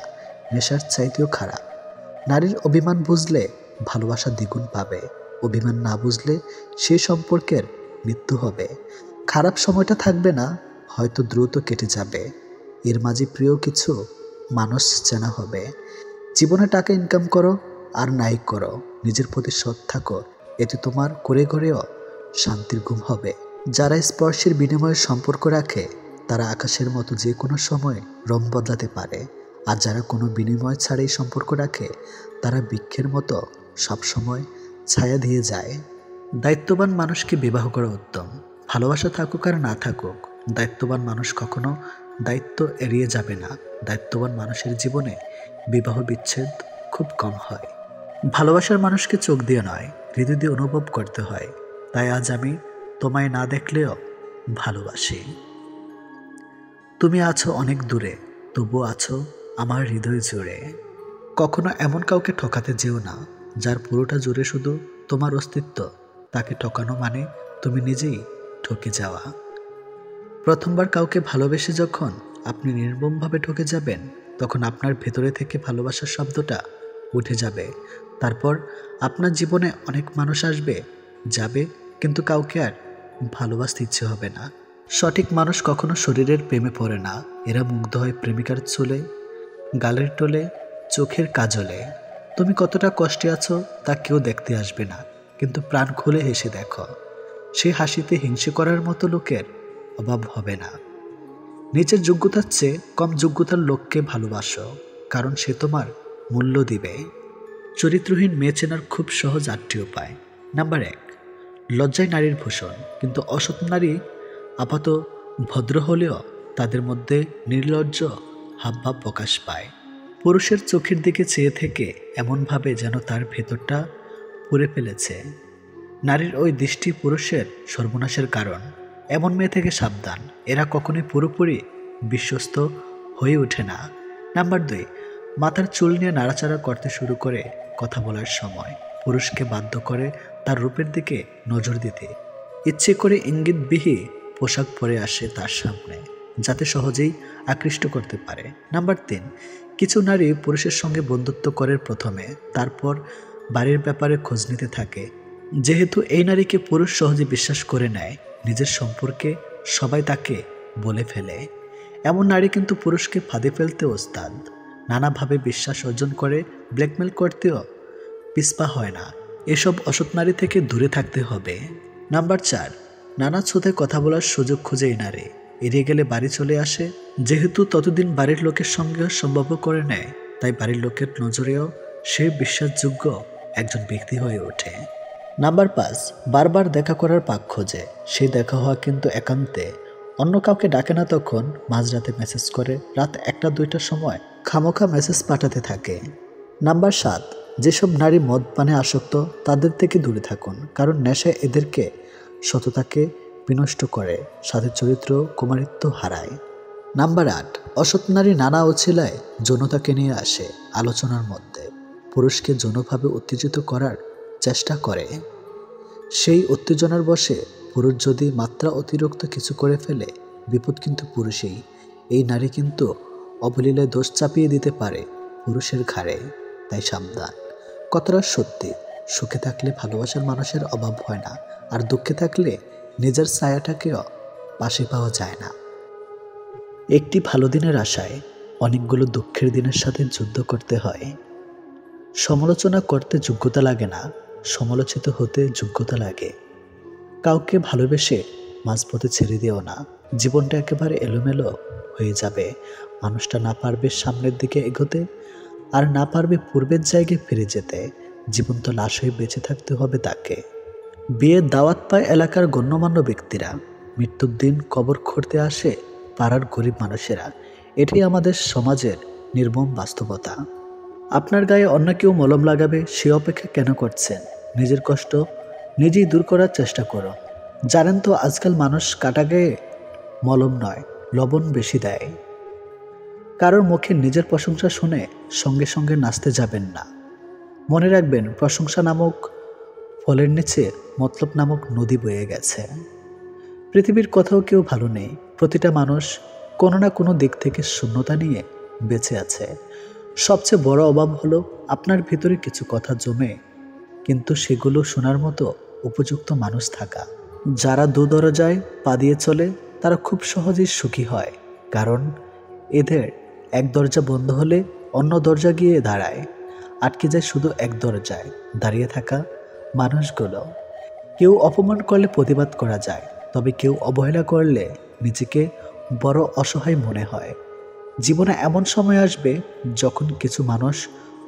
নেশার চাইতেও খারাপ। নারীর অভিমান বুঝলে ভালোবাসা দ্বিগুণ পাবে, অভিমান না বুঝলে সেই সম্পর্কের মৃত্যু হবে। খারাপ সময়টা থাকবে না, হয়তো দ্রুত কেটে যাবে। এর মাঝে প্রিয় কিছু মানুষ চেনা হবে। জীবনে টাকা ইনকাম করো আর নাই করো, নিজের প্রতি সৎ থাকো, এতে তোমার করে করেও শান্তির ঘুম হবে। যারা স্পর্শের বিনিময়ে সম্পর্ক রাখে তারা আকাশের মতো যে কোনো সময় রং বদলাতে পারে, আর যারা কোনো বিনিময় ছাড়াই সম্পর্ক রাখে তারা বৃক্ষের মতো সবসময় ছায়া দিয়ে যায়। দায়িত্ববান মানুষকে বিবাহ করা উত্তম। ভালোবাসা থাকুক আর না থাকুক, দায়িত্ববান মানুষ কখনো দায়িত্ব এড়িয়ে যাবে না। দায়িত্ববান মানুষের জীবনে বিবাহ বিচ্ছেদ খুব কম হয়। ভালোবাসার মানুষকে চোখ দিয়ে নয়, হৃদয় দিয়ে অনুভব করতে হয়। তাই আজ আমি তোমায় না দেখলেও ভালোবাসি। তুমি আছো অনেক দূরে, তবুও আছো আমার হৃদয় জুড়ে। কখনো এমন কাউকে ঠকাতে যেও না যার পুরোটা জুড়ে শুধু তোমার অস্তিত্ব। তাকে ঠকানো মানে তুমি নিজেই ঠকে যাওয়া। প্রথমবার কাউকে ভালোবেসে যখন আপনি নির্মমভাবে ঠকে যাবেন, তখন আপনার ভেতরে থেকে ভালোবাসার শব্দটা উঠে যাবে। তারপর আপনার জীবনে অনেক মানুষ আসবে যাবে, কিন্তু কাউকে আর ভালোবাসতে ইচ্ছে হবে না। সঠিক মানুষ কখনো শরীরের প্রেমে পড়ে না, এরা মুগ্ধ হয় প্রেমিকার চুলে, গালের টোলে, চোখের কাজলে। তুমি কতটা কষ্টে আছো তা কেউ দেখতে আসবে না, কিন্তু প্রাণ খুলে হেসে দেখো, সেই হাসিতে হিংসে করার মতো লোকের অভাব হবে না। নিজের যোগ্যতার চেয়ে কম যোগ্যতার লোককে ভালোবাসো, কারণ সে তোমার মূল্য দিবে। চরিত্রহীন মেয়ে চেনার খুব সহজ 8টি উপায়। নাম্বার 1, লজ্জায় নারীর ভূষণ, কিন্তু অসৎ নারী আপাত ভদ্র হলেও তাদের মধ্যে নির্লজ্জ হাবভাব প্রকাশ পায়। পুরুষের চোখের দিকে চেয়ে থেকে এমনভাবে যেন তার ভেতরটা পুড়ে ফেলেছে। নারীর ওই দৃষ্টি পুরুষের সর্বনাশের কারণ। এমন মেয়ে থেকে সাবধান, এরা কখনোই পুরোপুরি বিশ্বস্ত হয়ে ওঠে না। নাম্বার 2, মাথার চুল নিয়ে নাড়াচাড়া করতে শুরু করে কথা বলার সময় পুরুষকে বাধ্য করে তার রূপের দিকে নজর দিতে। ইচ্ছে করে ইঙ্গিতবিহীন পোশাক পরে আসে তার সামনে, যাতে সহজেই আকৃষ্ট করতে পারে। নাম্বার 3, কিছু নারী পুরুষের সঙ্গে বন্ধুত্ব করে প্রথমে, তারপর বাড়ির ব্যাপারে খোঁজ নিতে থাকে। যেহেতু এই নারীকে পুরুষ সহজে বিশ্বাস করে নেয়, নিজের সম্পর্কে সবাই তাকে বলে ফেলে। এমন নারী কিন্তু পুরুষকে ফাঁদে ফেলতে ওস্তাদ। নানাভাবে বিশ্বাস অর্জন করে, ব্ল্যাকমেল করতেও পিছপা হয় না। এসব অসৎ নারী থেকে দূরে থাকতে হবে। নাম্বার 4, নানা ছুতে কথা বলার সুযোগ খুঁজে এই নারী। এড়িয়ে গেলে বাড়ি চলে আসে, যেহেতু ততদিন বাড়ির লোকের সঙ্গেও সম্ভব করে নেয়, তাই বাড়ির লোকের নজরেও সে বিশ্বাসযোগ্য একজন ব্যক্তি হয়ে ওঠে। নাম্বার 5, বারবার দেখা করার পাক খোঁজে। সেই দেখা হওয়া কিন্তু একান্তে, অন্য কাউকে ডাকে না। তখন মাঝরাতে মেসেজ করে, রাত 1টা-2টার সময় খামোখা মেসেজ পাঠাতে থাকে। নাম্বার 7, যেসব নারী মদ পানে আসক্ত তাদের থেকে দূরে থাকুন, কারণ নেশা এদেরকে সততাকে বিনষ্ট করে, সাথে চরিত্র কুমারিত্ব হারায়। নাম্বার 8, অসৎ নারী নানা অছিলায় যৌনতাকে নিয়ে আসে আলোচনার মধ্যে, পুরুষকে যৌনভাবে উত্তেজিত করার চেষ্টা করে। সেই উত্তেজনার বশে পুরুষ যদি মাত্রা অতিরিক্ত কিছু করে ফেলে, বিপদ কিন্তু পুরুষেই। এই নারী কিন্তু অবলীলায় দোষ চাপিয়ে দিতে পারে পুরুষের ঘাড়ে, তাই সাবধান। কথাটা সত্যি, সুখে থাকলে ভালোবাসার মানুষের অভাব হয় না, আর দুঃখে থাকলে নিজের ছায়াটাকেও পাশে পাওয়া যায় না। একটি ভালো দিনের আশায় অনেকগুলো দুঃখের দিনের সাথে যুদ্ধ করতে হয়। সমালোচনা করতে যোগ্যতা লাগে না, সমালোচিত হতে যোগ্যতা লাগে। কাউকে ভালোবেসে মাঝপথে ছেড়ে দিও না, জীবনটা একেবারে এলোমেলো হয়ে যাবে। মানুষটা না পারবে সামনের দিকে এগোতে, আর না পারবে পূর্বের জায়গায় ফিরে যেতে। জীবন তো লাশ হয়ে বেঁচে থাকতে হবে তাকে। বিয়ের দাওয়াত পায় এলাকার গণ্যমান্য ব্যক্তিরা, মৃত্যুর দিন কবর খুঁড়তে আসে পাড়ার গরিব মানুষেরা। এটাই আমাদের সমাজের নির্মম বাস্তবতা। আপনার গায়ে অন্য কেউ মলম লাগাবে সে অপেক্ষা কেন করছেন? নিজের কষ্ট নিজেই দূর করার চেষ্টা করো। জানেন তো আজকাল মানুষ কাটা গায়ে মলম নয়, লবণ বেশি দেয়। কারোর মুখে নিজের প্রশংসা শুনে সঙ্গে সঙ্গে নাচতে যাবেন না। মনে রাখবেন, প্রশংসা নামক ফলের নিচে মতলব নামক নদী বয়ে গেছে। পৃথিবীর কোথাও কেউ ভালো নেই, প্রতিটা মানুষ কোনো না কোনো দিক থেকে শূন্যতা নিয়ে বেঁচে আছে। সবচেয়ে বড় অভাব হলো আপনার ভিতরে কিছু কথা জমে কিন্তু সেগুলো শোনার মতো উপযুক্ত মানুষ থাকা। যারা দু দরজায় পা দিয়ে চলে তারা খুব সহজেই সুখী হয়, কারণ এদের এক দরজা বন্ধ হলে অন্য দরজা গিয়ে দাঁড়ায়। আটকে যায় শুধু এক দরজায় দাঁড়িয়ে থাকা মানুষগুলো। কেউ অপমান করলে প্রতিবাদ করা যায়, তবে কেউ অবহেলা করলে নিজেকে বড় অসহায় মনে হয়। জীবনে এমন সময় আসবে যখন কিছু মানুষ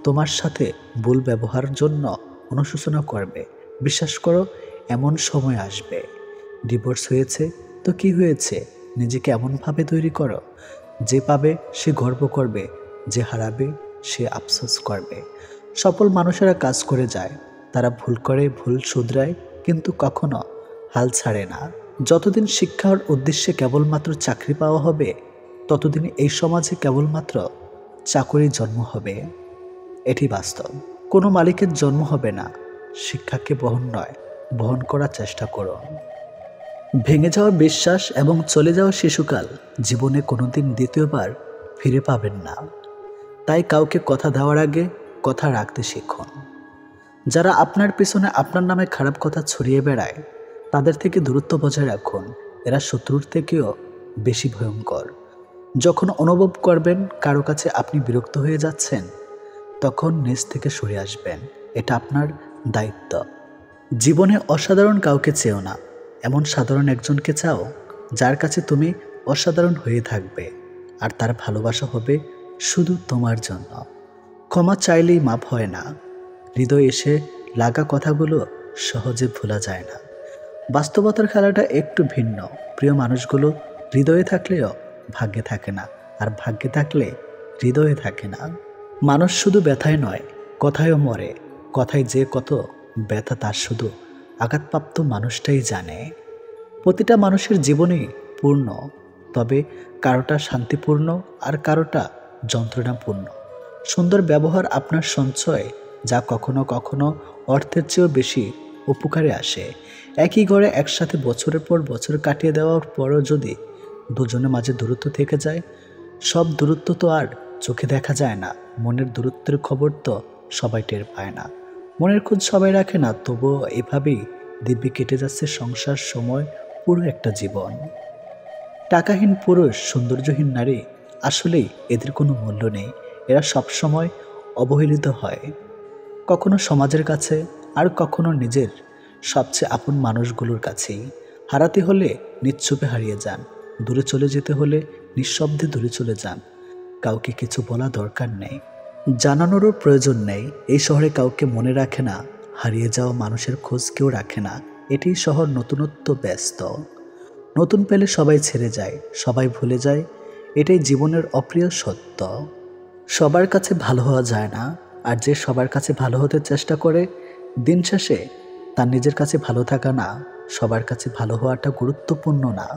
তোমার সাথে ভুল ব্যবহারের জন্য অনুশোচনা করবে। বিশ্বাস করো, এমন সময় আসবে। ডিভোর্স হয়েছে তো কি হয়েছে, নিজেকে এমনভাবে তৈরি করো যে পাবে সে গর্ব করবে, যে হারাবে সে আফসোস করবে। সফল মানুষেরা কাজ করে যায়, তারা ভুল করে, ভুল শুধরায়, কিন্তু কখনো হাল ছাড়ে না। যতদিন শিক্ষার উদ্দেশ্যে কেবলমাত্র চাকরি পাওয়া হবে, ততদিন এই সমাজে কেবলমাত্র চাকরির জন্ম হবে। এটি বাস্তব। কোনো মালিকের জন্ম হবে না, শিক্ষাকে বহন করার চেষ্টা করো। ভেঙে যাওয়া বিশ্বাস এবং চলে যাওয়া শিশুকাল জীবনে কোনোদিন দ্বিতীয়বার ফিরে পাবেন না। তাই কাউকে কথা দেওয়ার আগে কথা রাখতে শিখুন। যারা আপনার পিছনে আপনার নামে খারাপ কথা ছড়িয়ে বেড়ায় তাদের থেকে দূরত্ব বজায় রাখুন। এরা শত্রুর থেকেও বেশি ভয়ঙ্কর। যখন অনুভব করবেন কারো কাছে আপনি বিরক্ত হয়ে যাচ্ছেন, তখন নিজ থেকে সরে আসবেন। এটা আপনার দায়িত্ব। জীবনে অসাধারণ কাউকে চেও না, এমন সাধারণ একজনকে চাও যার কাছে তুমি অসাধারণ হয়ে থাকবে, আর তার ভালোবাসা হবে শুধু তোমার জন্য। ক্ষমা চাইলেই মাপ হয় না, হৃদয়ে এসে লাগা কথাগুলো সহজে ভোলা যায় না। বাস্তবতার খেলাটা একটু ভিন্ন। প্রিয় মানুষগুলো হৃদয়ে থাকলেও ভাগ্যে থাকে না, আর ভাগ্যে থাকলে হৃদয়ে থাকে না। মানুষ শুধু ব্যথায় নয়, কথায়ও মরে। কথায় যে কত ব্যথা তার শুধু আঘাতপ্রাপ্ত মানুষটাই জানে। প্রতিটা মানুষের জীবনই পূর্ণ, তবে কারোটা শান্তিপূর্ণ আর কারোটা যন্ত্রণাপূর্ণ। সুন্দর ব্যবহার আপনার সঞ্চয়, যা কখনো কখনো অর্থের চেয়েও বেশি উপকারে আসে। একই ঘরে একসাথে বছরের পর বছর কাটিয়ে দেওয়ার পরও যদি দুজনের মাঝে দূরত্ব থেকে যায়, সব দূরত্ব তো আর চোখে দেখা যায় না। মনের দূরত্বের খবর তো সবাই টের পায় না, মনের খোঁজ সবাই রাখে না। তবুও এভাবেই দিব্যি কেটে যাচ্ছে সংসার, সময়, পুরো একটা জীবন। টাকাহীন পুরুষ, সৌন্দর্যহীন নারী, আসলেই এদের কোনো মূল্য নেই। এরা সবসময় অবহেলিত হয়, কখনো সমাজের কাছে, আর কখনো নিজের সবচেয়ে আপন মানুষগুলোর কাছেই। হারাতে হলে নিশ্চুপে হারিয়ে যান, দূরে চলে যেতে হলে নিঃশব্দে দূরে চলে যান। কাউকে কিছু বলা দরকার নেই, জানানোরও প্রয়োজন নেই। এই শহরে কাউকে মনে রাখে না, হারিয়ে যাওয়া মানুষের খোঁজ কেউ রাখে না। এটি শহর নতুনত্ব ব্যস্ত। নতুন পেলে সবাই ছেড়ে যায়, সবাই ভুলে যায়। এটাই জীবনের অপ্রিয় সত্য। সবার কাছে ভালো হওয়া যায় না, আর যে সবার কাছে ভালো হতে চেষ্টা করে, দিন শেষে তার নিজের কাছে ভালো থাকা না। সবার কাছে ভালো হওয়াটা গুরুত্বপূর্ণ না,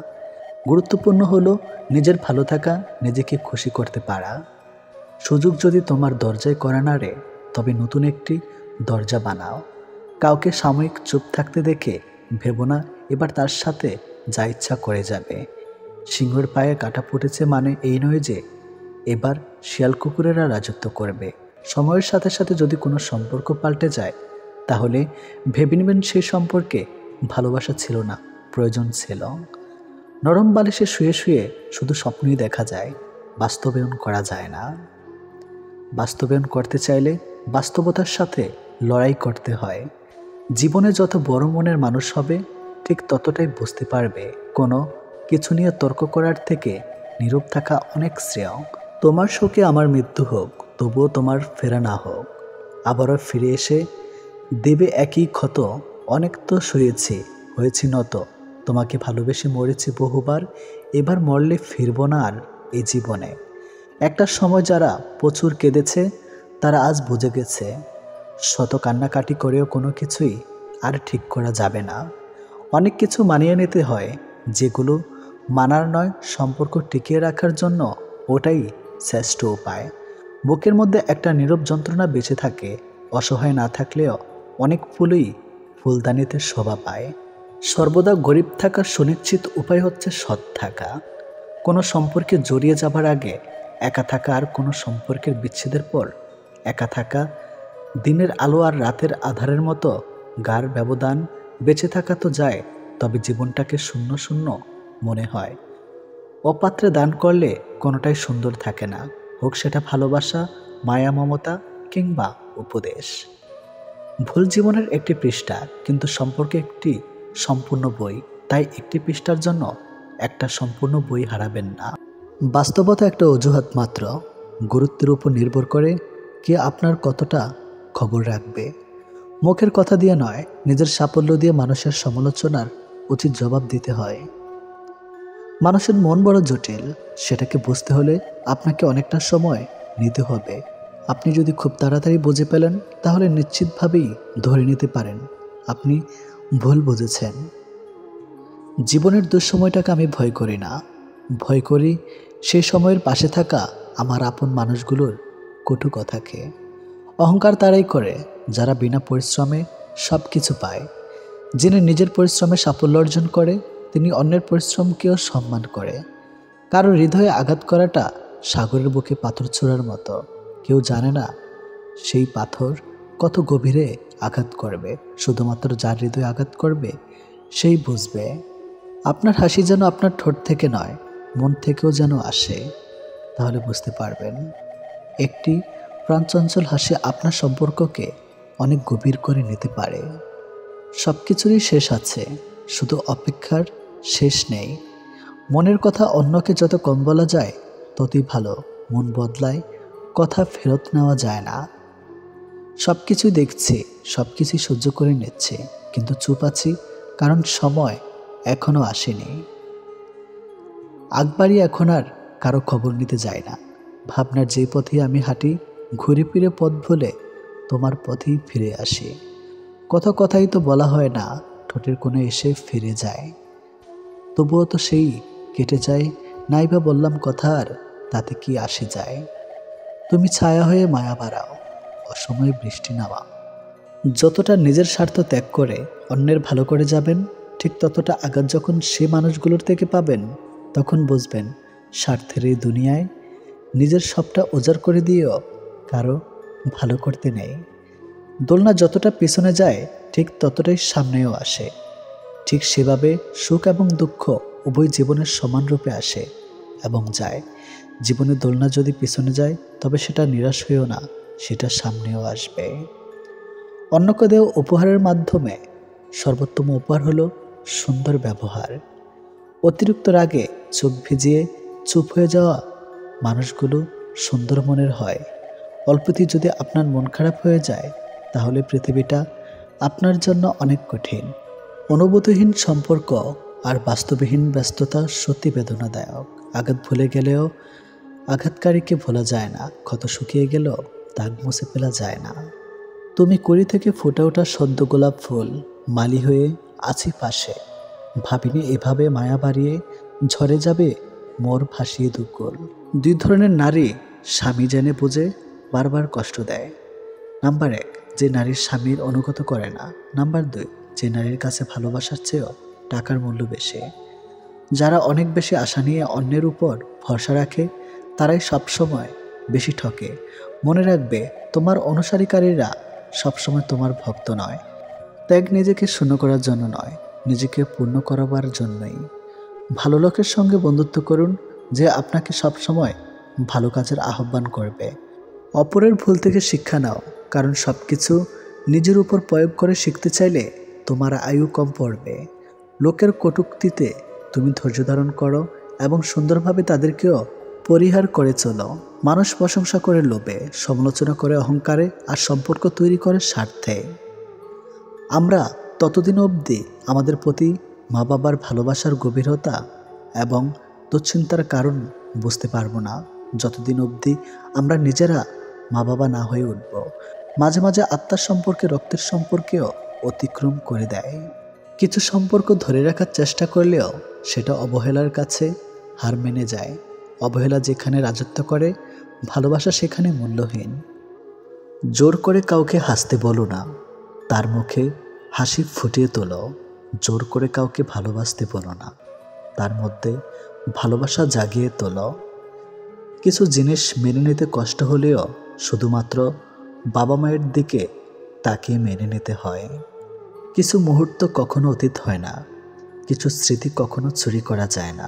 গুরুত্বপূর্ণ হলো নিজের ভালো থাকা, নিজেকে খুশি করতে পারা। সুযোগ যদি তোমার দরজায় করা নাড়ে, তবে নতুন একটি দরজা বানাও। কাউকে সাময়িক চুপ থাকতে দেখে ভেবো না এবার তার সাথে যা ইচ্ছা করে যাবে। সিংহের পায়ে কাঁটা ফুটেছে মানে এই নয় যে এবার শিয়াল কুকুরেরা রাজত্ব করবে। সময়ের সাথে সাথে যদি কোনো সম্পর্ক পাল্টে যায়, তাহলে ভেবে নেবেন সেই সম্পর্কে ভালোবাসা ছিল না, প্রয়োজন ছিল। নরম বালিশে শুয়ে শুয়ে শুধু স্বপ্নই দেখা যায়, বাস্তবায়ন করা যায় না। বাস্তবায়ন করতে চাইলে বাস্তবতার সাথে লড়াই করতে হয়। জীবনে যত বড় মনের মানুষ হবে, ঠিক ততটাই বুঝতে পারবে কোনো কিছু নিয়ে তর্ক করার থেকে নীরব থাকা অনেক শ্রেয়। তোমার শোকে আমার মৃত্যু হোক, তবুও তোমার ফেরা না হোক। আবারও ফিরে এসে দেবে একই ক্ষত। অনেক তো সয়েছি, হয়েছি নত, তোমাকে ভালোবেসে মরেছি বহুবার। এবার মরলে ফিরব না আর এই জীবনে। একটা সময় যারা প্রচুর কেঁদেছে, তারা আজ বুঝে গেছে শত কান্নাকাটি করেও কোনো কিছুই আর ঠিক করা যাবে না। অনেক কিছু মানিয়ে নিতে হয়, যেগুলো মানার নয়, সম্পর্ক টিকিয়ে রাখার জন্য ওটাই শ্রেষ্ঠ উপায়। বুকের মধ্যে একটা নীরব যন্ত্রণা বেঁচে থাকে, অসহায় না থাকলেও অনেক ফুলই ফুলদানিতে শোভা পায়। সর্বদা গরিব থাকার সুনিশ্চিত উপায় হচ্ছে সৎ থাকা। কোনো সম্পর্কে জড়িয়ে যাবার আগে একা থাকা আর কোনো সম্পর্কের বিচ্ছেদের পর একা থাকা দিনের আলো আর রাতের আধারের মতো গাঢ় ব্যবধান। বেঁচে থাকা তো যায়, তবে জীবনটাকে শূন্য শূন্য মনে হয়। অপাত্রে দান করলে কোনোটাই সুন্দর থাকে না, হোক সেটা ভালোবাসা, মায়া, মমতা কিংবা উপদেশ। ভুল জীবনের একটি পৃষ্ঠা, কিন্তু সম্পর্কে একটি সম্পূর্ণ বই। তাই একটি পৃষ্ঠার জন্য একটা সম্পূর্ণ বই হারাবেন না। বাস্তবতা একটা অজুহাত মাত্র। গুরুত্বের উপর নির্ভর করে কে আপনার কতটা খবর রাখবে। মুখের কথা দিয়ে নয়, নিজের সাফল্য দিয়ে মানুষের সমালোচনার উচিত জবাব দিতে হয়। মানুষের মন বড় জটিল, সেটাকে বুঝতে হলে আপনাকে অনেকটা সময় নিতে হবে। আপনি যদি খুব তাড়াতাড়ি বুঝে পেলেন, তাহলে নিশ্চিতভাবেই ধরে নিতে পারেন আপনি ভুল বুঝেছেন। জীবনের দুঃসময়টাকে আমি ভয় করি না, ভয় করি সেই সময়ের পাশে থাকা আমার আপন মানুষগুলোর কটু কথাকে। অহংকার তারাই করে যারা বিনা পরিশ্রমে সব কিছু পায়। যিনি নিজের পরিশ্রমে সাফল্য অর্জন করে, তিনি অন্যের পরিশ্রমকেও সম্মান করে। কারো হৃদয়ে আঘাত করাটা সাগরের বুকে পাথর ছোঁড়ার মতো। কেউ জানে না সেই পাথর কত গভীরে আঘাত করবে। শুধুমাত্র যার হৃদয়ে আঘাত করবে সেই বুঝবে। আপনার হাসি যেন আপনার ঠোঁট থেকে নয়, মন থেকেও যেন আসে, তাহলে বুঝতে পারবেন। একটি প্রাণচঞ্চল হাসি আপনার সম্পর্ককে অনেক গভীর করে নিতে পারে। সব কিছুরই শেষ আছে, শুধু অপেক্ষার শেষ নেই। মনের কথা অন্যকে যত কম বলা যায় ততই ভালো। মন বদলায়, কথা ফেরত নেওয়া যায় না। সব কিছুই দেখছি, সব কিছুই সহ্য করে নিচ্ছে, কিন্তু চুপ আছি কারণ সময় এখনো আসেনি। আগবাড়ি এখন আর কারো খবর নিতে যায় না। ভাবনার যে পথে আমি হাঁটি, ঘুরে ফিরে পথ ভুলে তোমার পথেই ফিরে আসি। কথাই তো বলা হয় না, ঠোঁটের কোণে এসে ফিরে যায়। তবুও তো সেই কেটে যায়, নাইবা বললাম কথা আর তাতে কি আসে যায়। তুমি ছায়া হয়ে মায়া বাড়াও, অসময়ে বৃষ্টি নামাও। যতটা নিজের স্বার্থ ত্যাগ করে অন্যের ভালো করে যাবেন, ঠিক ততটা আঘাত যখন সে মানুষগুলোর থেকে পাবেন, তখন বুঝবেন স্বার্থের এই দুনিয়ায় নিজের সবটা উজাড় করে দিয়েও কারো ভালো করতে নেই। দোলনা যতটা পিছনে যায়, ঠিক ততটাই সামনেও আসে। ঠিক সেভাবে সুখ এবং দুঃখ উভয় জীবনের সমান রূপে আসে এবং যায়। জীবনের দোলনা যদি পিছনে যায়, তবে সেটা নিরাশ হয়েও না, সেটা সামনেও আসবে। অন্যকে দেওয়া উপহারের মাধ্যমে সর্বোত্তম উপহার হলো সুন্দর ব্যবহার। অতিরিক্ত রাগে চোখ ভিজিয়ে চুপ হয়ে যাওয়া মানুষগুলো সুন্দর মনের হয়। অল্পতেই যদি আপনার মন খারাপ হয়ে যায়, তাহলে পৃথিবীটা আপনার জন্য অনেক কঠিন। অনুভূতিহীন সম্পর্ক আর বাস্তবহীন ব্যস্ততা সত্যি বেদনাদায়ক। আঘাত ভুলে গেলেও আঘাতকারীকে ভোলা যায় না, ক্ষত শুকিয়ে গেলেও দাগ মুছে ফেলা যায় না। তুমি কুড়ি থেকে ফুটে ওঠা সদ্য গোলাপ ফুল, মালি হয়ে আছি পাশে। ভাবিনি এভাবে মায়া বাড়িয়ে ঝরে যাবে মোর ভাসিয়ে দুকুল। দুই ধরনের নারী স্বামী জেনে বুঝে বারবার কষ্ট দেয়। নাম্বার 1, যে নারীর স্বামীর অনুগত করে না। নাম্বার 2, যে নারীর কাছে ভালোবাসার চেয়েও টাকার মূল্য বেশি। যারা অনেক বেশি আশা নিয়ে অন্যের উপর ভরসা রাখে, তারাই সবসময় বেশি ঠকে। মনে রাখবে, তোমার অনুসারীকারীরা সবসময় তোমার ভক্ত নয়। ত্যাগ নিজেকে শূন্য করার জন্য নয়, নিজেকে পূর্ণ করাবার জন্যই। ভালো লোকের সঙ্গে বন্ধুত্ব করুন, যে আপনাকে সবসময় ভালো কাজের আহ্বান করবে। অপরের ভুল থেকে শিক্ষা নাও, কারণ সব কিছু নিজের উপর প্রয়োগ করে শিখতে চাইলে তোমার আয়ু কম পড়বে। লোকের কটূক্তিতে তুমি ধৈর্য ধারণ করো এবং সুন্দরভাবে তাদেরকেও পরিহার করে চলো। মানুষ প্রশংসা করে লোভে, সমালোচনা করে অহংকারে, আর সম্পর্ক তৈরি করে স্বার্থে। আমরা ততদিন অবধি আমাদের প্রতি মা বাবার ভালোবাসার গভীরতা এবং দুশ্চিন্তার কারণ বুঝতে পারবো না, যতদিন অবধি আমরা নিজেরা মা বাবা না হয়ে উঠব। মাঝে মাঝে আত্মার সম্পর্কে রক্তের সম্পর্কেও অতিক্রম করে দেয়। কিছু সম্পর্ক ধরে রাখার চেষ্টা করলেও সেটা অবহেলার কাছে হার মেনে যায়। অবহেলা যেখানে রাজত্ব করে, ভালোবাসা সেখানে মূল্যহীন। জোর করে কাউকে হাসতে বলো না, তার মুখে হাসি ফুটিয়ে তোলো। জোর করে কাউকে ভালোবাসতে বলো না, তার মধ্যে ভালোবাসা জাগিয়ে তোলো। কিছু জিনিস মেনে নিতে কষ্ট হলেও শুধুমাত্র বাবা মায়ের দিকে তাকিয়ে মেনে নিতে হয়। কিছু মুহূর্ত কখনো অতীত হয় না, কিছু স্মৃতি কখনো চুরি করা যায় না,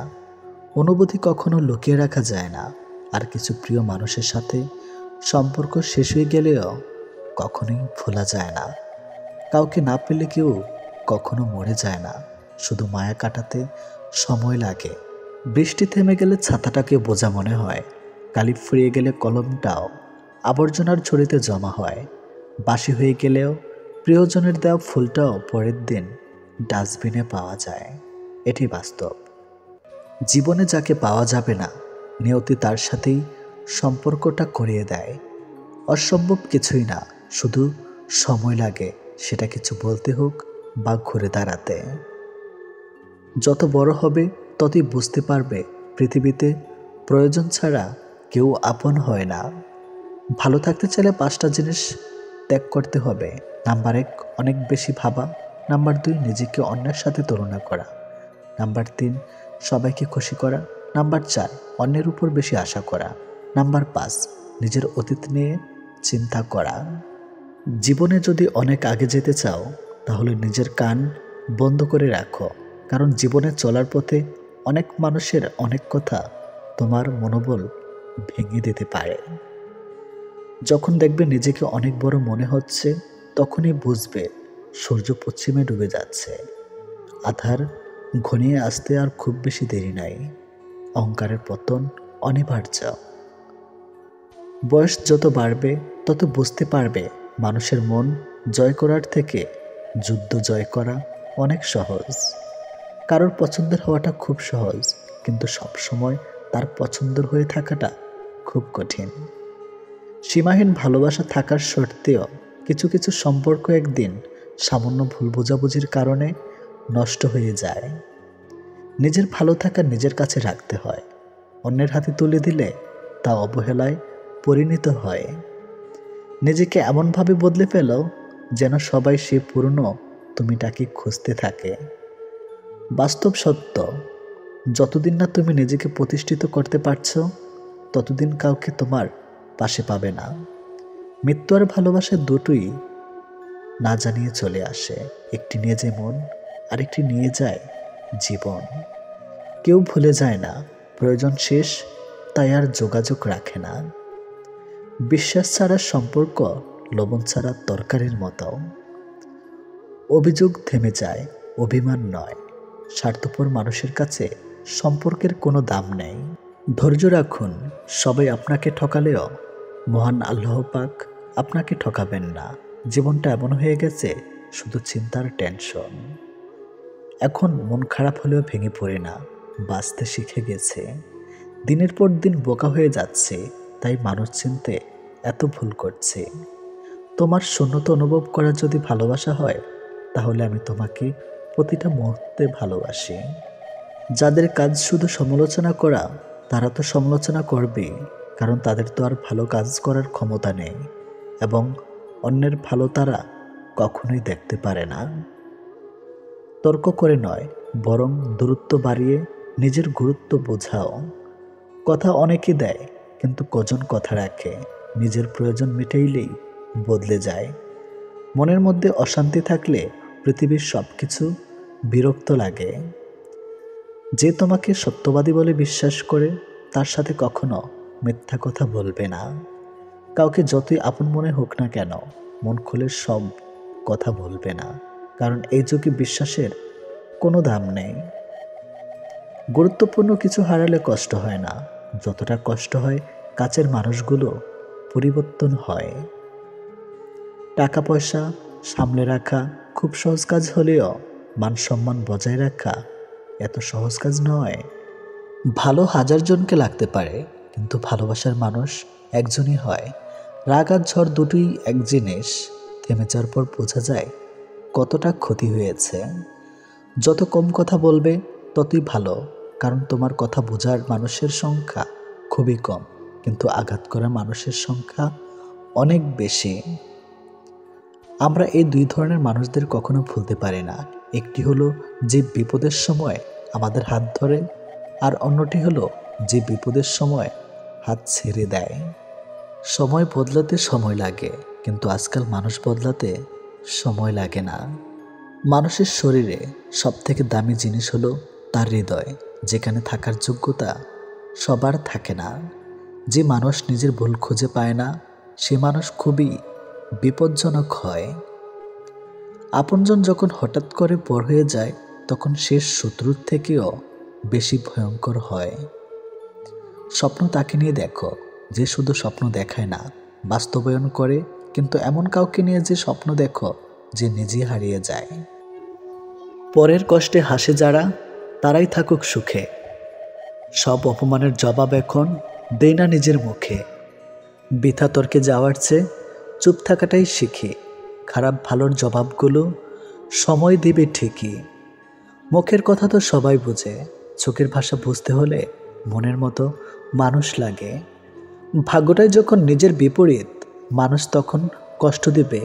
অনুভূতি কখনো লুকিয়ে রাখা যায় না, আর কিছু প্রিয় মানুষের সাথে সম্পর্ক শেষ হয়ে গেলেও কখনোই ভোলা যায় না। কাউকে না পেলে কেউ কখনো মরে যায় না, শুধু মায়া কাটাতে সময় লাগে। বৃষ্টি থেমে গেলে ছাতাটাকে বোঝা মনে হয়, কালি ফুরিয়ে গেলে কলমটাও আবর্জনার ঝুড়িতে জমা হয়, বাসি হয়ে গেলেও প্রিয়জনের দেওয়া ফুলটাও পরের দিন ডাস্টবিনে পাওয়া যায়। এটি বাস্তব। জীবনে যাকে পাওয়া যাবে না, নিয়তি তার সাথেই সম্পর্কটা করিয়ে দেয়। অসম্ভব কিছুই না, শুধু সময় লাগে সেটা কিছু বলতে হোক বা ঘুরে দাঁড়াতে। যত বড় হবে ততই বুঝতে পারবে পৃথিবীতে প্রয়োজন ছাড়া কেউ আপন হয় না। ভালো থাকতে চাইলে 5টা জিনিস ত্যাগ করতে হবে। নাম্বার 1, অনেক বেশি ভাবা। নাম্বার 2, নিজেকে অন্যের সাথে তুলনা করা। নাম্বার 3, সবাইকে খুশি করা। নাম্বার 4, অন্যের উপর বেশি আশা করা। নাম্বার 5, নিজের অতীত নিয়ে চিন্তা করা। জীবনে যদি অনেক আগে যেতে চাও তাহলে নিজের কান বন্ধ করে রাখো, কারণ জীবনে চলার পথে অনেক মানুষের অনেক কথা তোমার মনোবল ভেঙে দিতে পারে। যখন দেখবে নিজেকে অনেক বড় মনে হচ্ছে, তখনই বুঝবে সূর্য পশ্চিমে ডুবে যাচ্ছে। আধার ঘনিয়ে আসতে আর খুব বেশি দেরি নাই। অহংকারের পতন অনিবার্য। বয়স যত বাড়বে তত বুঝতে পারবে মানুষের মন জয় করার থেকে যুদ্ধ জয় করা অনেক সহজ। কারোর পছন্দের হওয়াটা খুব সহজ, কিন্তু সবসময় তার পছন্দের হয়ে থাকাটা খুব কঠিন। সীমাহীন ভালোবাসা থাকার সত্ত্বেও কিছু কিছু সম্পর্ক একদিন সামান্য ভুল বোঝাবুঝির কারণে নষ্ট হয়ে যায়। নিজের ভালো থাকা নিজের কাছে রাখতে হয়, অন্যের হাতে তুলে দিলে তা অবহেলায় পরিণত হয়। নিজেকে এমনভাবে বদলে ফেলো যেন সবাই সে পুরনো তুমিটাকে খুঁজতে থাকে। বাস্তব সত্য, যতদিন না তুমি নিজেকে প্রতিষ্ঠিত করতে পারছো ততদিন কাউকে তোমার পাশে পাবে না। মৃত্যু আর ভালোবাসা দুটোই না জানিয়ে চলে আসে, একটি নিয়ে যায় মন, আরেকটি নিয়ে যায় জীবন। কেউ ভুলে যায় না, প্রয়োজন শেষ তাই আর যোগাযোগ রাখে না। বিশ্বাস ছাড়া সম্পর্ক লবণ ছাড়া তরকারির মতো। অভিযোগ থেমে যায়, অভিমান নয়। স্বার্থপর মানুষের কাছে সম্পর্কের কোনো দাম নেই। ধৈর্য রাখুন, সবাই আপনাকে ঠকালেও মহান আল্লাহ পাক আপনাকে ঠকাবেন না। জীবনটা এমন হয়ে গেছে শুধু চিন্তার টেনশন। এখন মন খারাপ হলেও ভেঙে পড়ে না, বাঁচতে শিখে গেছে। দিনের পর দিন বোকা হয়ে যাচ্ছে, তাই মানুষ চিনতে এত ভুল করছে। তোমার শূন্যতা অনুভব করা যদি ভালোবাসা হয়, তাহলে আমি তোমাকে প্রতিটা মুহূর্তে ভালোবাসি। যাদের কাজ শুধু সমালোচনা করা, তারা তো সমালোচনা করবেই, কারণ তাদের তো আর ভালো কাজ করার ক্ষমতা নেই, এবং অন্যের ভালো তারা কখনোই দেখতে পারে না। তর্ক করে নয়, বরং দূরত্ব বাড়িয়ে নিজের গুরুত্ব বোঝাও। কথা অনেকে দেয়, কিন্তু কজন কথা রাখে? নিজের প্রয়োজন মিটাইলেই বদলে যায়। মনের মধ্যে অশান্তি থাকলে পৃথিবীর সব কিছু বিরক্ত লাগে। যে তোমাকে সত্যবাদী বলে বিশ্বাস করে, তার সাথে কখনো মিথ্যা কথা বলবে না। কাউকে যতই আপন মনে হোক না কেন, মন খুলে সব কথা বলবে না, কারণ এই যুগে বিশ্বাসের কোনো দাম নেই। গুরুত্বপূর্ণ কিছু হারালে কষ্ট হয় না, যতটা কষ্ট হয় কাছের মানুষগুলো পরিবর্তন হয়। টাকা পয়সা সামলে রাখা খুব সহজ কাজ হলেও মান সম্মান বজায় রাখা এত সহজ কাজ নয়। ভালো হাজার জনকে লাগতে পারে, কিন্তু ভালোবাসার মানুষ একজনই হয়। রাগ আর ঝড় দুটোই এক জিনিস, থেমে যাওয়ার পর বোঝা যায় কতটা ক্ষতি হয়েছে। যত কম কথা বলবে ততই ভালো, কারণ তোমার কথা বোঝার মানুষের সংখ্যা খুবই কম, কিন্তু আঘাত করা মানুষের সংখ্যা অনেক বেশি। আমরা এই দুই ধরনের মানুষদের কখনো ভুলতে পারি না। একটি হলো যে বিপদের সময় আমাদের হাত ধরে, আর অন্যটি হলো যে বিপদের সময় হাত ছেড়ে দেয়। সময় বদলাতে সময় লাগে, কিন্তু আজকাল মানুষ বদলাতে সময় লাগে না। মানুষের শরীরে সবথেকে দামি জিনিস হলো তার হৃদয়, যেখানে থাকার যোগ্যতা সবার থাকে না। যে মানুষ নিজের ভুল খুঁজে পায় না, সে মানুষ খুবই বিপজ্জনক হয়। আপনজন যখন হঠাৎ করে পর হয়ে যায়, তখন শেষ শত্রুর থেকেও বেশি ভয়ঙ্কর হয়। স্বপ্ন তাকে নিয়ে দেখো যে শুধু স্বপ্ন দেখায় না, বাস্তবায়ন করে। কিন্তু এমন কাউকে নিয়ে যে স্বপ্ন দেখো যে নিজে হারিয়ে যায়। পরের কষ্টে হাসে যারা, তারাই থাকুক সুখে। সব অপমানের জবাব এখন দেই না নিজের মুখে। বৃথা তর্কে যাওয়ার চেয়ে চুপ থাকাটাই শিখি। খারাপ ভালোর জবাবগুলো সময় দিবে ঠিকই। মুখের কথা তো সবাই বোঝে, চোখের ভাষা বুঝতে হলে মনের মতো মানুষ লাগে। ভাগ্যটাই যখন নিজের বিপরীত, মানুষ তখন কষ্ট দিবে,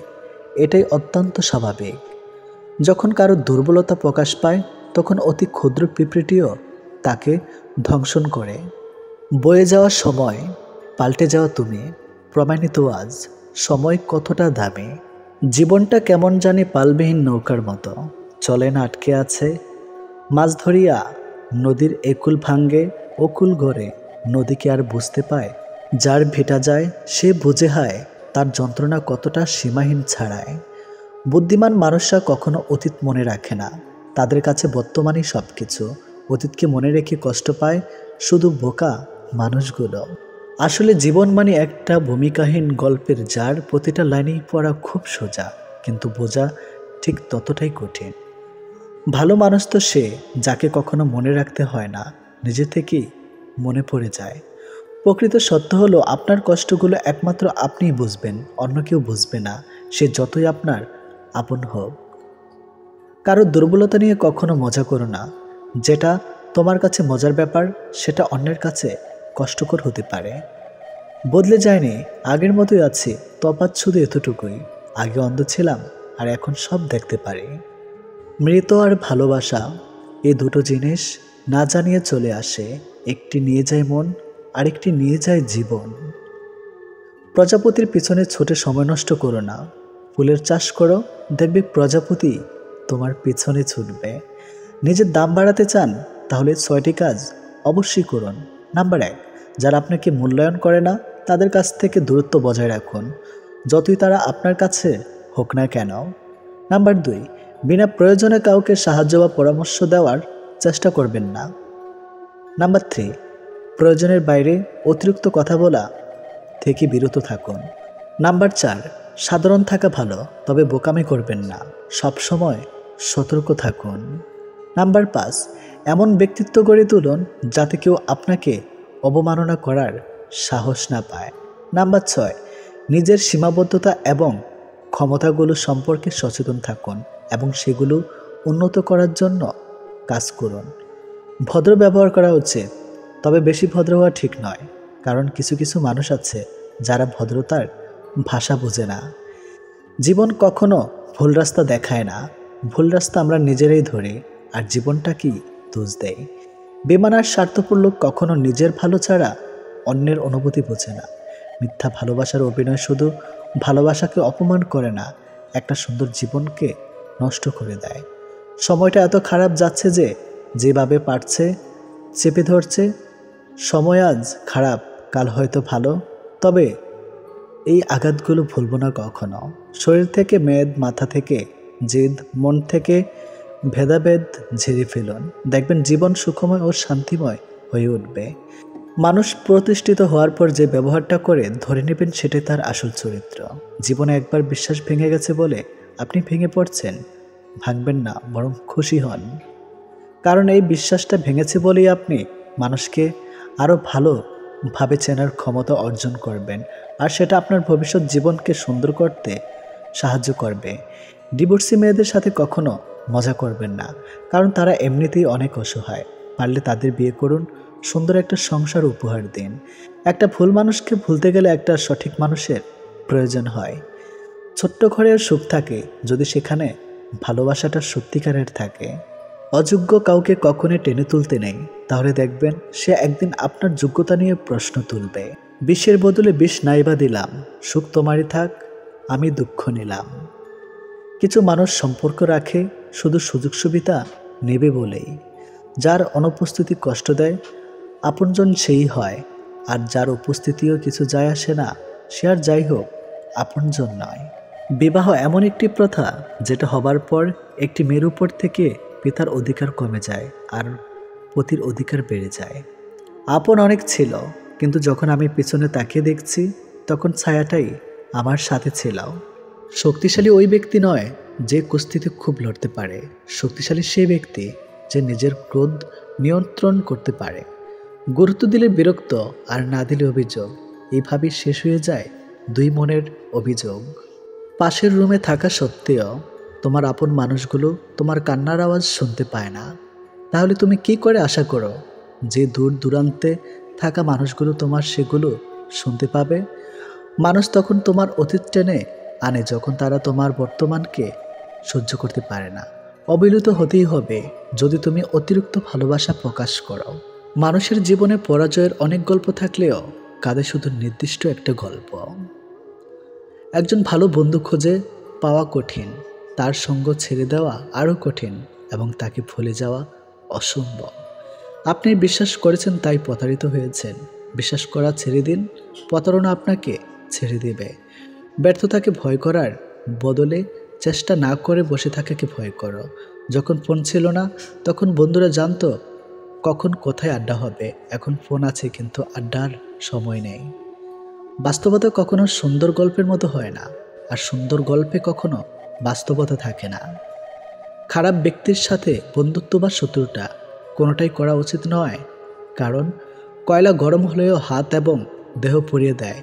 এটাই অত্যন্ত স্বাভাবিক। যখন কারো দুর্বলতা প্রকাশ পায়, তখন অতি ক্ষুদ্র পিঁপড়েটিও তাকে ধ্বংসন করে। বয়ে যাওয়া সময়, পাল্টে যাওয়া তুমি, প্রমাণিত আজ সময় কতটা দামি। জীবনটা কেমন জানি পালবিহীন নৌকার মতো, চলে না, আটকে আছে। মাছ ধরিয়া নদীর একুল ভাঙ্গে অকুল গড়ে, নদীকে আর বুঝতে পায় যার ভেটা যায় সে বুঝে হায় তার যন্ত্রণা কতটা সীমাহীন ছাড়ায়। বুদ্ধিমান মানুষরা কখনো অতীত মনে রাখে না, তাদের কাছে বর্তমানই সব কিছু। অতীতকে মনে রেখে কষ্ট পায় শুধু বোকা মানুষগুলো। আসলে জীবন মানে একটা ভূমিকাহীন গল্পের, যার প্রতিটা লাইনেই পড়া খুব সোজা, কিন্তু বোঝা ঠিক ততটাই কঠিন। ভালো মানুষ তো সে যাকে কখনো মনে রাখতে হয় না, নিজে থেকেই মনে পড়ে যায়। প্রকৃত সত্য হলো আপনার কষ্টগুলো একমাত্র আপনিই বুঝবেন, অন্য কেউ বুঝবে না, সে যতই আপনার আপন হোক। কারো দুর্বলতা নিয়ে কখনো মজা করো না। যেটা তোমার কাছে মজার ব্যাপার, সেটা অন্যের কাছে কষ্টকর হতে পারে। বদলে যায়নি, আগের মতোই আছি, তফাৎ শুধু এতটুকুই, আগে অন্ধ ছিলাম আর এখন সব দেখতে পারি। মৃত আর ভালোবাসা, এই দুটো জিনিস না জানিয়ে চলে আসে। একটি নিয়ে যায় মন, আরেকটি নিয়ে যায় জীবন। প্রজাপতির পিছনে ছুটে সময় নষ্ট করো না, ফুলের চাষ করো, দেখবে প্রজাপতি তোমার পিছনে ছুটবে। নিজের দাম বাড়াতে চান, তাহলে 6টি কাজ অবশ্যই করুন। নাম্বার 1, যারা আপনাকে মূল্যায়ন করে না তাদের কাছ থেকে দূরত্ব বজায় রাখুন, যতই তারা আপনার কাছে হোক না কেন। নাম্বার 2, বিনা প্রয়োজনে কাউকে সাহায্য বা পরামর্শ দেওয়ার চেষ্টা করবেন না। নাম্বার 3, প্রয়োজনের বাইরে অতিরিক্ত কথা বলা থেকে বিরত থাকুন। নাম্বার 4, সাধারণ থাকা ভালো, তবে বোকামি করবেন না, সবসময় সতর্ক থাকুন। নাম্বার 5, এমন ব্যক্তিত্ব গড়ে তুলুন যাতে কেউ আপনাকে অবমাননা করার সাহস না পায়। নাম্বার 6, নিজের সীমাবদ্ধতা এবং ক্ষমতাগুলো সম্পর্কে সচেতন থাকুন এবং সেগুলো উন্নত করার জন্য কাজ করুন। ভদ্র ব্যবহার করা উচিত, তবে বেশি ভদ্র হওয়া ঠিক নয়, কারণ কিছু কিছু মানুষ আছে যারা ভদ্রতার ভাষা বোঝে না। জীবন কখনো ভুল রাস্তা দেখায় না, ভুল রাস্তা আমরা নিজেরাই ধরি, আর জীবনটা কি দোষ দেয়। বেমান আর স্বার্থপর লোক কখনো নিজের ভালো ছাড়া অন্যের অনুভূতি বোঝে না। মিথ্যা ভালোবাসার অভিনয় শুধু ভালোবাসাকে অপমান করে না, একটা সুন্দর জীবনকে নষ্ট করে দেয়। সময়টা এত খারাপ যাচ্ছে যে যেভাবে পারছে চেপে ধরছে। সময় আজ খারাপ, কাল হয়তো ভালো, তবে এই আঘাতগুলো ভুলব না কখনো। শরীর থেকে মেদ, মাথা থেকে জেদ, মন থেকে ভেদাভেদ ঝেড়ে ফেলুন, দেখবেন জীবন সুখময় ও শান্তিময় হয়ে উঠবে। মানুষ প্রতিষ্ঠিত হওয়ার পর যে ব্যবহারটা করে ধরে নেবেন সেটাই তার আসল চরিত্র। জীবনে একবার বিশ্বাস ভেঙে গেছে বলে আপনি ভেঙে পড়ছেন, ভাঙবেন না, বরং খুশি হন, কারণ এই বিশ্বাসটা ভেঙেছে বলেই আপনি মানুষকে আরও ভালোভাবে চেনার ক্ষমতা অর্জন করবেন, আর সেটা আপনার ভবিষ্যৎ জীবনকে সুন্দর করতে সাহায্য করবে। ডিভোর্সি মেয়েদের সাথে কখনো মজা করবেন না, কারণ তারা এমনিতেই অনেক অসহায়। পারলে তাদের বিয়ে করুন, সুন্দর একটা সংসার উপহার দিন। একটা ভুল মানুষকে ভুলতে গেলে একটা সঠিক মানুষের প্রয়োজন হয়। ছোট্ট ঘরেও সুখ থাকে যদি সেখানে ভালোবাসাটা সত্যিকারের থাকে। অযোগ্য কাউকে কখনোই টেনে তুলতে নেই, তাহলে দেখবেন সে একদিন আপনার যোগ্যতা নিয়ে প্রশ্ন তুলবে। বিষের বদলে বিষ নাইবা দিলাম, সুখ তোমারই থাক, আমি দুঃখ নিলাম। কিছু মানুষ সম্পর্ক রাখে শুধু সুযোগ সুবিধা নেবে বলেই। যার অনুপস্থিতি কষ্ট দেয় আপনজন সেই হয়, আর যার উপস্থিতিও কিছু যায় আসে না সে আর যাই হোক আপনজন নয়। বিবাহ এমন একটি প্রথা যেটা হবার পর একটি মেয়ের উপর থেকে পিতার অধিকার কমে যায় আর পতির অধিকার বেড়ে যায়। আপন অনেক ছিল, কিন্তু যখন আমি পিছনে তাকিয়ে দেখছি তখন ছায়াটাই আমার সাথে ছিল। শক্তিশালী ওই ব্যক্তি নয় যে কুস্তিতে খুব লড়তে পারে, শক্তিশালী সেই ব্যক্তি যে নিজের ক্রোধ নিয়ন্ত্রণ করতে পারে। গুরুত্ব দিলে বিরক্ত আর না দিলে অভিযোগ, এইভাবেই শেষ হয়ে যায় দুই মনের অভিযোগ। পাশের রুমে থাকা সত্ত্বেও তোমার আপন মানুষগুলো তোমার কান্নার আওয়াজ শুনতে পায় না, তাহলে তুমি কি করে আশা করো যে দূর দূরান্তে থাকা মানুষগুলো তোমার সেগুলো শুনতে পাবে? মানুষ তখন তোমার অতীত টেনে আনে যখন তারা তোমার বর্তমানকে সহ্য করতে পারে না। অবিরত হতেই হবে যদি তুমি অতিরিক্ত ভালোবাসা প্রকাশ করো। মানুষের জীবনে পরাজয়ের অনেক গল্প থাকলেও কাঁধে শুধু নির্দিষ্ট একটা গল্প। একজন ভালো বন্ধু খুঁজে পাওয়া কঠিন, তার সঙ্গ ছেড়ে দেওয়া আরও কঠিন, এবং তাকে ভুলে যাওয়া অসম্ভব। আপনি বিশ্বাস করেছেন তাই প্রতারিত হয়েছেন, বিশ্বাস করা ছেড়ে দিন, প্রতারণা আপনাকে ছেড়ে দেবে। ব্যর্থতাকে ভয় করার বদলে চেষ্টা না করে বসে থাকাকে ভয় করো। যখন ফোন ছিল না তখন বন্ধুরা জানতো কখন কোথায় আড্ডা হবে, এখন ফোন আছে কিন্তু আড্ডার সময় নেই। বাস্তবতা কখনো সুন্দর গল্পের মতো হয় না, আর সুন্দর গল্পে কখনো বাস্তবতা থাকে না। খারাপ ব্যক্তির সাথে বন্ধুত্ব বা শত্রুতা কোনোটাই করা উচিত নয়, কারণ কয়লা গরম হলেও হাত এবং দেহ পুড়িয়ে দেয়,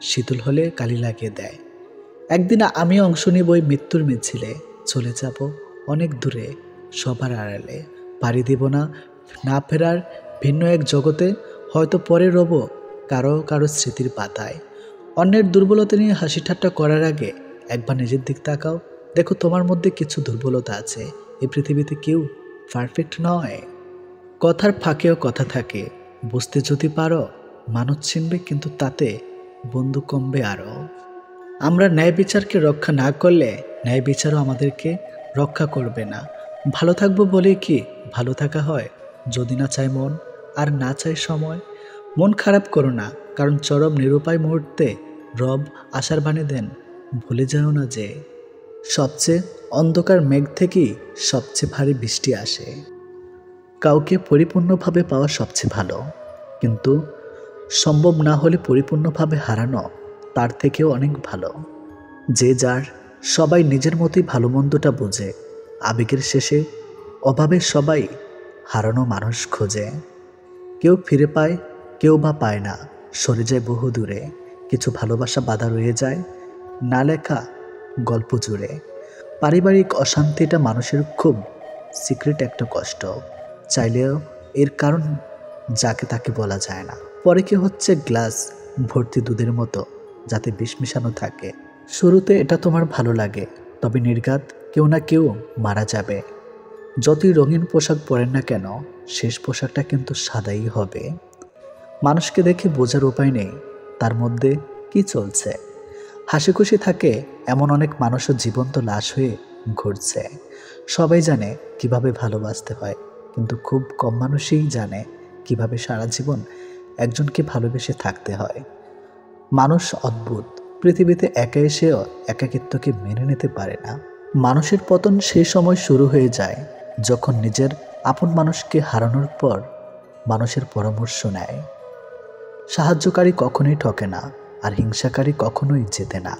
শীতল হলে কালি লাগিয়ে দেয়। একদিন আমিও অংশ নিব ওই মৃত্যুর মিছিলে, চলে যাব অনেক দূরে, সবার আড়ালে। পাড়ি দিব না না ফেরার ভিন্ন এক জগতে, হয়তো পরে রব কারো কারো স্মৃতির পাতায়। অন্যের দুর্বলতা নিয়ে হাসি ঠাট্টা করার আগে একবার নিজের দিক তাকাও, দেখো তোমার মধ্যে কিছু দুর্বলতা আছে। এই পৃথিবীতে কেউ পারফেক্ট নয়। কথার ফাঁকেও কথা থাকে, বুঝতে যদি পারো মানুষ চিনবে, কিন্তু তাতে বন্ধু কমবে আরও। আমরা ন্যায় বিচারকে রক্ষা না করলে ন্যায় বিচারও আমাদেরকে রক্ষা করবে না। ভালো থাকবো বলেই কি ভালো থাকা হয়? যদি না চায় মন আর না চায় সময়। মন খারাপ করো না, কারণ চরম নিরুপায় মুহূর্তে রব আশার বাণী দেন, ভুলে যাও না যে সবচেয়ে অন্ধকার মেঘ থেকেই সবচেয়ে ভারী বৃষ্টি আসে। কাউকে পরিপূর্ণভাবে পাওয়া সবচেয়ে ভালো, কিন্তু সম্ভব না হলে পরিপূর্ণভাবে হারানো তার থেকেও অনেক ভালো। যে যার সবাই নিজের মতোই ভালো মন্দটা বোঝে, আবেগের শেষে অভাবে সবাই হারানো মানুষ খোঁজে। কেউ ফিরে পায়, কেউ বা পায় না, সরে যায় বহু দূরে। কিছু ভালোবাসা বাধা রয়ে যায় না লেখা গল্প জুড়ে। পারিবারিক অশান্তিটা মানুষের খুব সিক্রেট একটা কষ্ট, চাইলেও এর কারণ যাকে তাকে বলা যায় না। পরে কি হচ্ছে গ্লাস ভর্তি দুধের মতো, যাতে বিষ মিশানো থাকে। শুরুতে এটা তোমার ভালো লাগে, তবে নির্ঘাত কেউ না কেউ মারা যাবে। যতই রঙিন পোশাক পরেন না কেন, শেষ পোশাকটা কিন্তু সাদাই হবে। মানুষকে দেখে বোঝার উপায় নেই তার মধ্যে কি চলছে। হাসি খুশি থাকে এমন অনেক মানুষও জীবন্ত লাশ হয়ে ঘুরছে। সবাই জানে কিভাবে ভালোবাসতে হয়, কিন্তু খুব কম মানুষই জানে কিভাবে সারা জীবন একজনকে ভালোবেসে থাকতে হয়। মানুষ অদ্ভুত, পৃথিবীতে একা এসেও একাকিত্বকে মেনে নিতে পারে না। মানুষের পতন সেই সময় শুরু হয়ে যায় যখন নিজের আপন মানুষকে হারানোর পর মানুষের পরামর্শ নেয়। সাহায্যকারী কখনোই ঠকে না, আর হিংসাকারী কখনোই জেতে না।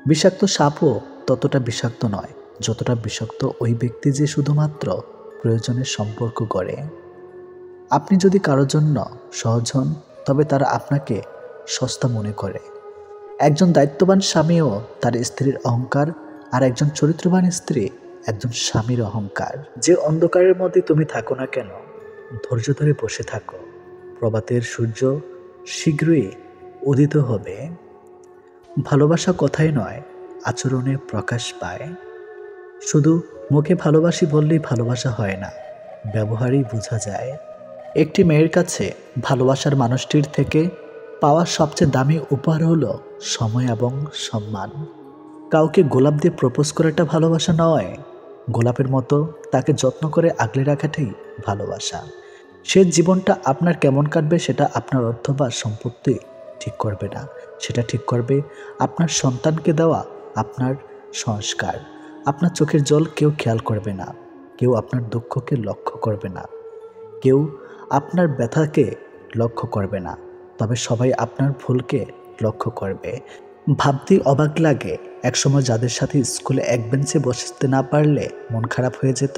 বিষাক্ত সাপও ততটা বিষাক্ত নয় যতটা বিষাক্ত ওই ব্যক্তি যে শুধুমাত্র প্রয়োজনের সম্পর্ক গড়ে। আপনি যদি কারোর জন্য সহজ হন, তবে তারা আপনাকে সস্তা মনে করে। একজন দায়িত্ববান স্বামীও তার স্ত্রীর অহংকার, আর একজন চরিত্রবান স্ত্রী একজন স্বামীর অহংকার। যে অন্ধকারের মধ্যে তুমি থাকো না কেন, ধৈর্য ধরে বসে থাকো, প্রভাতের সূর্য শীঘ্রই উদিত হবে। ভালোবাসা কথাই নয়, আচরণে প্রকাশ পায়। শুধু মুখে ভালোবাসি বললেই ভালোবাসা হয় না, ব্যবহারেই বোঝা যায়। একটি মেয়ের কাছে ভালোবাসার মানুষটির থেকে পাওয়া সবচেয়ে দামি উপহার হলো সময় এবং সম্মান। কাউকে গোলাপ দিয়ে প্রপোজ করাটা ভালোবাসা নয়, গোলাপের মতো তাকে যত্ন করে আগলে রাখাটাই ভালোবাসা। সে জীবনটা আপনার কেমন কাটবে সেটা আপনার অর্থ বা সম্পত্তি ঠিক করবে না, সেটা ঠিক করবে আপনার সন্তানকে দেওয়া আপনার সংস্কার। আপনার চোখের জল কেউ খেয়াল করবে না, কেউ আপনার দুঃখকে লক্ষ্য করবে না, কেউ আপনার ব্যথাকে লক্ষ্য করবে না, তবে সবাই আপনার ভুলকে লক্ষ্য করবে। ভাবতেই অবাক লাগে, একসময় যাদের সাথে স্কুলে এক বেঞ্চে বসতে না পারলে মন খারাপ হয়ে যেত,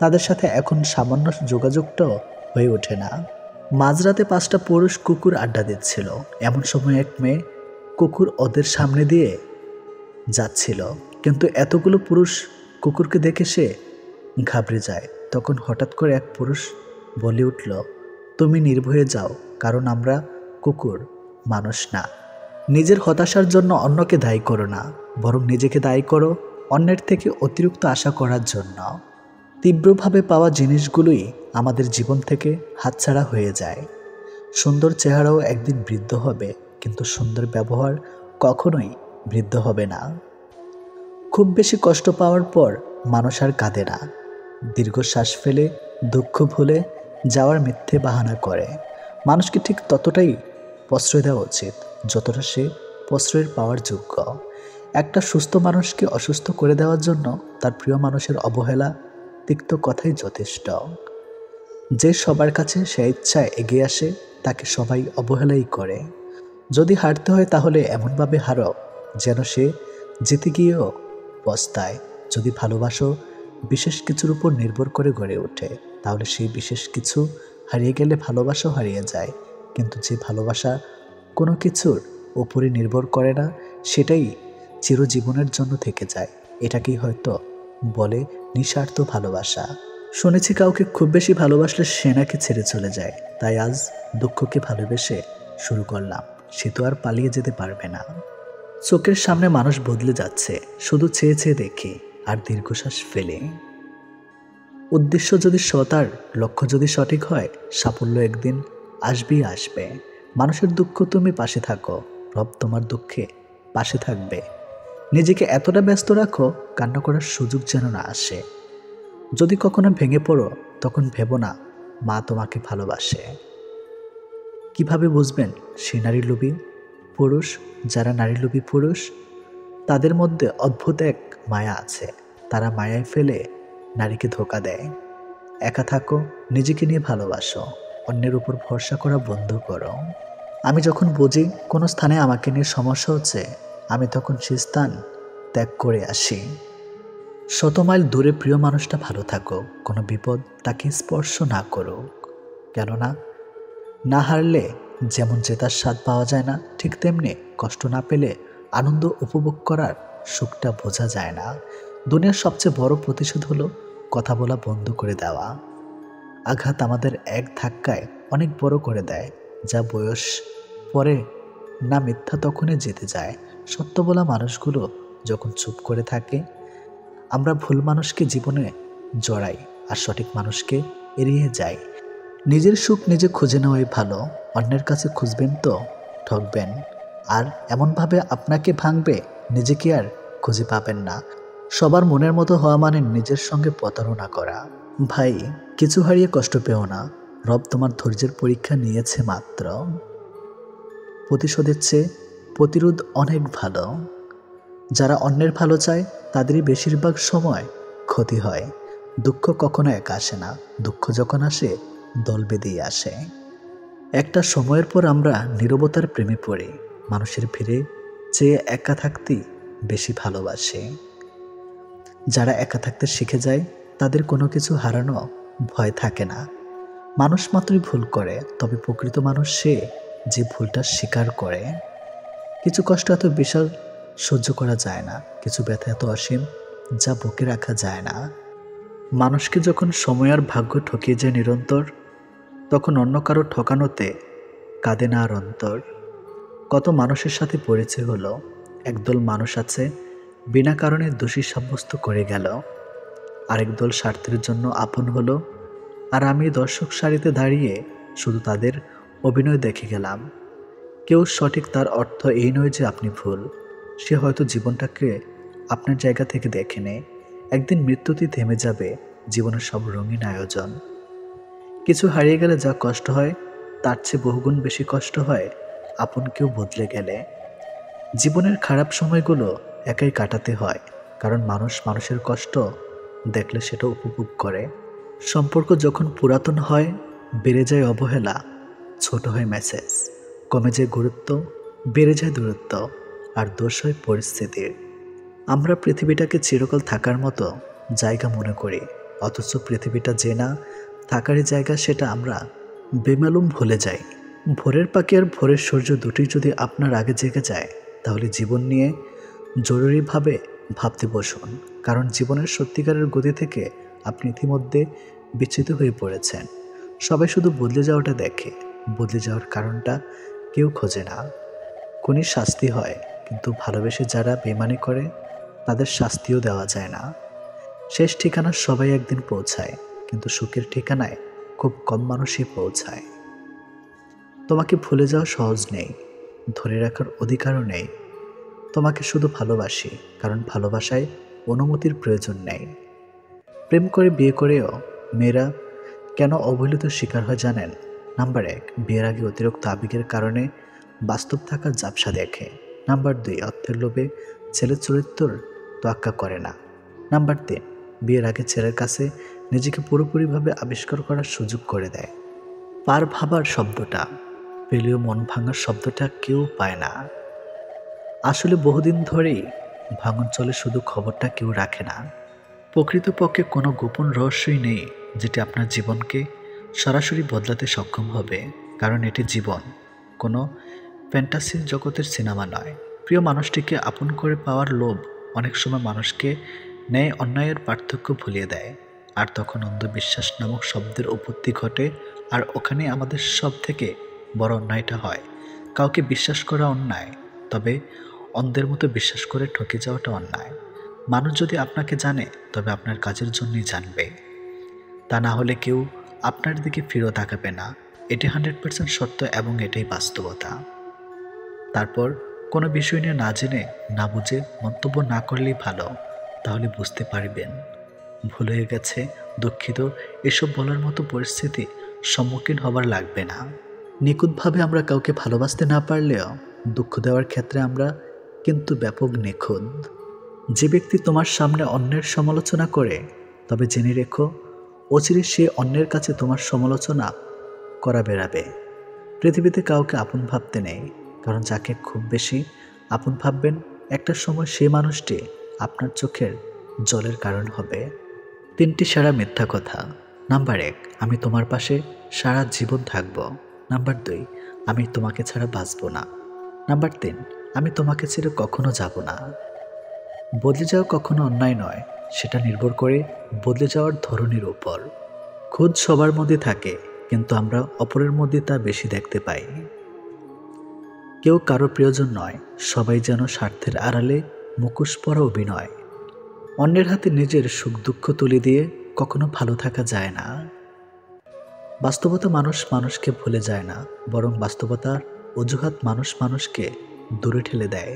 তাদের সাথে এখন সামান্য যোগাযোগটাও হয়ে ওঠে না। মাঝরাতে 5টা পুরুষ কুকুর আড্ডা দিচ্ছিল। এমন সময় এক মেয়ে কুকুর ওদের সামনে দিয়ে যাচ্ছিল, কিন্তু এতগুলো পুরুষ কুকুরকে দেখে সে ঘাবড়ে যায়। তখন হঠাৎ করে এক পুরুষ বলে উঠল, তুমি নির্ভয়ে যাও, কারণ আমরা কুকুর, মানুষ না। নিজের হতাশার জন্য অন্যকে দায়ী করো না, বরং নিজেকে দায়ী করো অন্যের থেকে অতিরিক্ত আশা করার জন্য। তীব্রভাবে পাওয়া জিনিসগুলোই আমাদের জীবন থেকে হাতছাড়া হয়ে যায়। সুন্দর চেহারাও একদিন বৃদ্ধ হবে, কিন্তু সুন্দর ব্যবহার কখনোই বৃদ্ধ হবে না। খুব বেশি কষ্ট পাওয়ার পর মানুষ আর কাঁদে না, দীর্ঘশ্বাস ফেলে দুঃখ ভুলে যাওয়ার মিথ্যে বাহানা করে। মানুষকে ঠিক ততটাই প্রশ্রয় দেওয়া উচিত যতটা সে প্রশ্রয়ের পাওয়ার যোগ্য। একটা সুস্থ মানুষকে অসুস্থ করে দেওয়ার জন্য তার প্রিয় মানুষের অবহেলা, তিক্ত কথাই যথেষ্ট। যে সবার কাছে সে ইচ্ছায় এগিয়ে আসে, তাকে সবাই অবহেলাই করে। যদি হারতে হয় তাহলে এমনভাবে হারো যেন সে জিতে গিয়েও পস্তায়। যদি ভালোবাসো বিশেষ কিছুর উপর নির্ভর করে গড়ে ওঠে, তাহলে সেই বিশেষ কিছু হারিয়ে গেলে ভালোবাসাও হারিয়ে যায়। কিন্তু যে ভালোবাসা কোনো কিছুর উপরে নির্ভর করে না, সেটাই চিরজীবনের জন্য থেকে যায়। এটাকেই হয়তো বলে নিঃস্বার্থ ভালোবাসা। শুনেছি কাউকে খুব বেশি ভালোবাসলে সে নাকি ছেড়ে চলে যায়। তাই আজ দুঃখকে ভালোবেসে শুরু করলাম, সে তো আর পালিয়ে যেতে পারবে না। চোখের সামনে মানুষ বদলে যাচ্ছে, শুধু চেয়ে চেয়ে দেখি আর দীর্ঘশ্বাস ফেলে। উদ্দেশ্য যদি সৎ আর লক্ষ্য যদি সঠিক হয়, সাফল্য একদিন আসবেই আসবে। মানুষের দুঃখ তুমি পাশে থাকো, রব তোমার দুঃখে পাশে থাকবে। নিজেকে এতটা ব্যস্ত রাখো কান্না করার সুযোগ যেন না আসে। যদি কখনো ভেঙে পড়ো, তখন ভেবো না মা তোমাকে ভালোবাসে। কিভাবে বুঝবেন সে নারী লোভী পুরুষ? যারা নারী লোভী পুরুষ, তাদের মধ্যে অদ্ভুত এক মায়া আছে। তারা মায়ায় ফেলে নারীকে ধোঁকা দেয়। একা থাকো, নিজেকে নিয়ে ভালোবাসো, অন্যের উপর ভরসা করা বন্ধ করো। আমি যখন বুঝি কোনো স্থানে আমাকে নিয়ে সমস্যা হচ্ছে, আমি তখন সে স্থান ত্যাগ করে আসি। 100 মাইল দূরে প্রিয় মানুষটা ভালো থাকো, কোনো বিপদ তাকে স্পর্শ না করুক। কেননা না হারলে যেমন জেতার স্বাদ পাওয়া যায় না, ঠিক তেমনি কষ্ট না পেলে আনন্দ উপভোগ করার সুখটা বোঝা যায় না। দুনিয়ার সবচেয়ে বড় প্রতিশোধ হলো কথা বলা বন্ধ করে দেওয়া। আঘাত আমাদের এক ধাক্কায় অনেক বড় করে দেয়, যা বয়স পরে না মিথ্যা তখনই জিতে যায়। সত্য বলা মানুষগুলো যখন চুপ করে থাকে, আমরা ভুল মানুষকে জীবনে জড়াই আর সঠিক মানুষকে এড়িয়ে যাই। নিজের সুখ নিজে খুঁজে নেওয়াই ভালো। অন্যের কাছে খুঁজবেন তো ঠকবেন, আর এমনভাবে আপনাকে ভাঙবে নিজেকে আর খুঁজে পাবেন না। সবার মনের মতো হওয়া মানে নিজের সঙ্গে প্রতারণা করা। ভাই, কিছু হারিয়ে কষ্ট পেও না, রব তোমার ধৈর্যের পরীক্ষা নিয়েছে মাত্র। প্রতিশোধের চেয়ে প্রতিরোধ অনেক ভালো। যারা অন্যের ভালো চায় তাদেরই বেশিরভাগ সময় ক্ষতি হয়। দুঃখ কখনো একা আসে না, দুঃখ যখন আসে দল বেঁধেই আসে। একটা সময়ের পর আমরা নীরবতার প্রেমে পড়ি, মানুষের ভিড়ে চেয়ে একা থাকতেই বেশি ভালোবাসে। যারা একা থাকতে শিখে যায় তাদের কোনো কিছু হারানো ভয় থাকে না। মানুষ মাত্রই ভুল করে, তবে প্রকৃত মানুষ সে যে ভুলটা স্বীকার করে। কিছু কষ্ট এত বিশাল সহ্য করা যায় না, কিছু ব্যথা এত অসীম যা বুকে রাখা যায় না। মানুষকে যখন সময় আর ভাগ্য ঠকিয়ে যায় নিরন্তর, তখন অন্য কারো ঠকানোতে কাঁদে না আর অন্তর। কত মানুষের সাথে পরিচয় হলো, একদল মানুষ আছে বিনা কারণে দোষী সাব্যস্ত করে গেল। আরেক দল স্বার্থের জন্য আপন হলো, আর আমি দর্শক সারিতে দাঁড়িয়ে শুধু তাদের অভিনয় দেখে গেলাম। কেউ সঠিক, তার অর্থ এই নয় যে আপনি ভুল। সে হয়তো জীবনটাকে আপনার জায়গা থেকে দেখেনি। একদিন মৃত্যুতেই থেমে যাবে জীবনের সব রঙিন আয়োজন। কিছু হারিয়ে গেলে যা কষ্ট হয়, তার চেয়ে বহুগুণ বেশি কষ্ট হয় আপন কেউ বদলে গেলে। জীবনের খারাপ সময়গুলো একাই কাটাতে হয়, কারণ মানুষ মানুষের কষ্ট দেখলে সেটা উপভোগ করে। সম্পর্ক যখন পুরাতন হয়, বেড়ে যায় অবহেলা, ছোট হয় মেসেজ, কমে যায় গুরুত্ব, বেড়ে যায় দূরত্ব, আর দোষ হয় পরিস্থিতির। আমরা পৃথিবীটাকে চিরকাল থাকার মতো জায়গা মনে করি, অথচ পৃথিবীটা যে না থাকারই জায়গা সেটা আমরা বেমালুম ভুলে যাই। ভোরের পাখি আর ভোরের সূর্য দুটি যদি আপনার আগে জেগে যায়, তাহলে জীবন নিয়ে জরুরিভাবে ভাবতে বসুন, কারণ জীবনের সত্যিকারের গতি থেকে আপনি ইতিমধ্যে বিচ্যুত হয়ে পড়েছেন। সবাই শুধু বদলে যাওয়াটা দেখে, বদলে যাওয়ার কারণটা কেউ খোঁজে না। খুনির শাস্তি হয়, কিন্তু ভালোবেসে যারা বেইমানি করে তাদের শাস্তিও দেওয়া যায় না। শেষ ঠিকানা সবাই একদিন পৌঁছায়, কিন্তু সুখের ঠিকানায় খুব কম মানুষই পৌঁছায়। তোমাকে ভুলে যাওয়া সহজ নেই, ধরে রাখার অধিকারও নেই। তোমাকে শুধু ভালোবাসি, কারণ ভালোবাসায় অনুমতির প্রয়োজন নেই। প্রেম করে বিয়ে করেও মেয়েরা কেন অবহেলিত শিকার হয় জানেন? নাম্বার 1, বিয়ের আগে অতিরিক্ত আবেগের কারণে বাস্তব থাকার ঝাপসা দেখে। নাম্বার 2, অর্থের লোভে ছেলের চরিত্র তোয়াক্কা করে না। নাম্বার 3, বিয়ের আগে ছেলের কাছে নিজেকে পুরোপুরিভাবে আবিষ্কার করার সুযোগ করে দেয়। পার ভাবার শব্দটা পেলেও মন ভাঙার শব্দটা কেউ পায় না। আসলে বহুদিন ধরেই ভাঙন চলে, শুধু খবরটা কেউ রাখে না। প্রকৃতপক্ষে কোনো গোপন রহস্যই নেই যেটি আপনার জীবনকে সরাসরি বদলাতে সক্ষম হবে, কারণ এটি জীবন, কোনো ফ্যান্টাসির জগতের সিনেমা নয়। প্রিয় মানুষটিকে আপন করে পাওয়ার লোভ অনেক সময় মানুষকে ন্যায় অন্যায়ের পার্থক্য ভুলিয়ে দেয়, আর তখন অন্ধবিশ্বাস নামক শব্দের উৎপত্তি ঘটে। আর ওখানে আমাদের সব থেকে বড় অন্যায়টা হয়। কাউকে বিশ্বাস করা অন্যায়, তবে অন্ধের মতো বিশ্বাস করে ঠকে যাওয়াটা অন্যায়। মানুষ যদি আপনাকে জানে, তবে আপনার কাজের জন্যই জানবে, তা না হলে কেউ আপনার দিকে ফিরেও তাকাবে না। এটি 100% সত্য এবং এটাই বাস্তবতা। তারপর কোনো বিষয় নিয়ে না জেনে না বুঝে মন্তব্য না করলেই ভালো, তাহলে বুঝতে পারবেন ভুল হয়ে গেছে। দুঃখিত, এসব বলার মতো পরিস্থিতি সম্মুখীন হবার লাগবে না। নিখুঁতভাবে আমরা কাউকে ভালোবাসতে না পারলেও দুঃখ দেওয়ার ক্ষেত্রে আমরা কিন্তু ব্যাপক নিখুঁত। যে ব্যক্তি তোমার সামনে অন্যের সমালোচনা করে, তবে জেনে রেখো অচিরে সে অন্যের কাছে তোমার সমালোচনা করা বেড়াবে। পৃথিবীতে কাউকে আপন ভাবতে নেই, কারণ যাকে খুব বেশি আপন ভাববেন, একটা সময় সে মানুষটি আপনার চোখের জলের কারণ হবে। 3টি সেরা মিথ্যা কথা। নাম্বার 1, আমি তোমার পাশে সারা জীবন থাকব। নাম্বার 2, আমি তোমাকে ছাড়া বাঁচব না। নাম্বার 3, আমি তোমাকে ছেড়ে কখনো যাব না। বদলে যাওয়া কখনো অন্যায় নয়, সেটা নির্ভর করে বদলে যাওয়ার ধরনের উপর। খোঁজ সবার মধ্যে থাকে, কিন্তু আমরা অপরের মধ্যে তা বেশি দেখতে পাই। কেউ কারো প্রিয়জন নয়, সবাই যেন স্বার্থের আড়ালে মুখোশ পরা অভিনয়। অন্যের হাতে নিজের সুখ দুঃখ তুলে দিয়ে কখনো ভালো থাকা যায় না। বাস্তবতা মানুষ মানুষকে ভুলে যায় না, বরং বাস্তবতার অজুহাত মানুষ মানুষকে দূরে ঠেলে দেয়।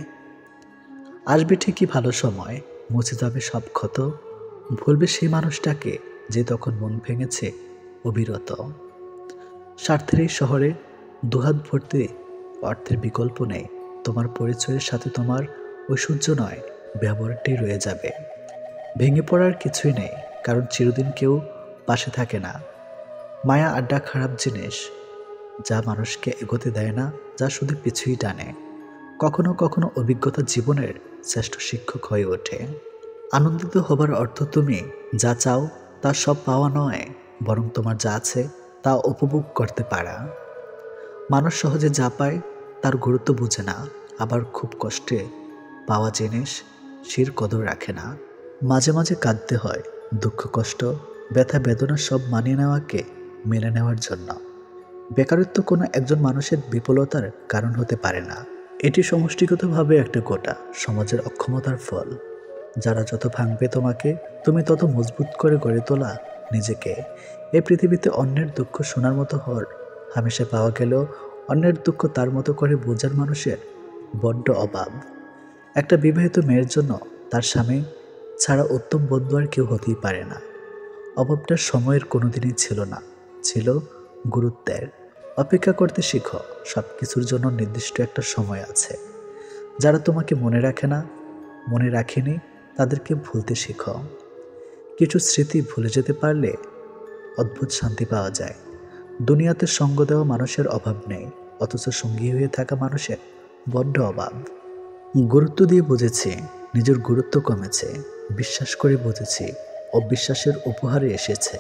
আসবে ঠিকই ভালো সময়, মুছে যাবে সব ক্ষত, ভুলবে সেই মানুষটাকে যে তখন মন ভেঙেছে অবিরত। স্বার্থের এই শহরে দুহাত ভর্তি অর্থের বিকল্প নেই। তোমার পরিচয়ের সাথে তোমার ঐশ্বর্য নয়, ব্যবহারটাই রয়ে যাবে। ভেঙে পড়ার কিছুই নেই, কারণ চিরদিন কেউ পাশে থাকে না। মায়া আড্ডা খারাপ জিনিস, যা মানুষকে এগোতে দেয় না, যা শুধু পিছুই টানে। কখনো কখনো অভিজ্ঞতা জীবনের শ্রেষ্ঠ শিক্ষক হয়ে ওঠে। আনন্দিত হবার অর্থ তুমি যা চাও তা সব পাওয়া নয়, বরং তোমার যা আছে তা উপভোগ করতে পারা। মানুষ সহজে যা পায় তার গুরুত্ব বুঝে না, আবার খুব কষ্টে পাওয়া জিনিস সের কদর রাখে না। মাঝে মাঝে কাঁদতে হয়, দুঃখ কষ্ট ব্যথা বেদনা সব মানিয়ে নেওয়াকে মেনে নেওয়ার জন্য। বেকারত্ব কোনো একজন মানুষের বিফলতার কারণ হতে পারে না, এটি সমষ্টিগতভাবে একটা গোটা সমাজের অক্ষমতার ফল। যারা যত ভাঙবে তোমাকে, তুমি তত মজবুত করে গড়ে তোলা নিজেকে। এই পৃথিবীতে অন্যের দুঃখ শোনার মতো হর হামেশা পাওয়া গেলেও অন্যের দুঃখ তার মতো করে বোঝার মানুষের বড্ড অভাব। একটা বিবাহিত মেয়ের জন্য তার স্বামী ছাড়া উত্তম বন্ধু আর কেউ হতেই পারে না। অভাবটা সময়ের কোনোদিনই ছিল না, ছিল গুরুত্বের। অপেক্ষা করতে শিখো, সব কিছুর জন্য নির্দিষ্ট একটা সময় আছে। যারা তোমাকে মনে রাখে না, মনে রাখেনি, তাদেরকে ভুলতে শিখো। কিছু স্মৃতি ভুলে যেতে পারলে অদ্ভুত শান্তি পাওয়া যায়। দুনিয়াতে সঙ্গ দেওয়া মানুষের অভাব নেই, অথচ সঙ্গী হয়ে থাকা মানুষের বড্ড অভাব। গুরুত্ব দিয়ে বুঝেছি নিজের গুরুত্ব কমেছে, বিশ্বাস করে বুঝেছি অবিশ্বাসের উপহারে এসেছে।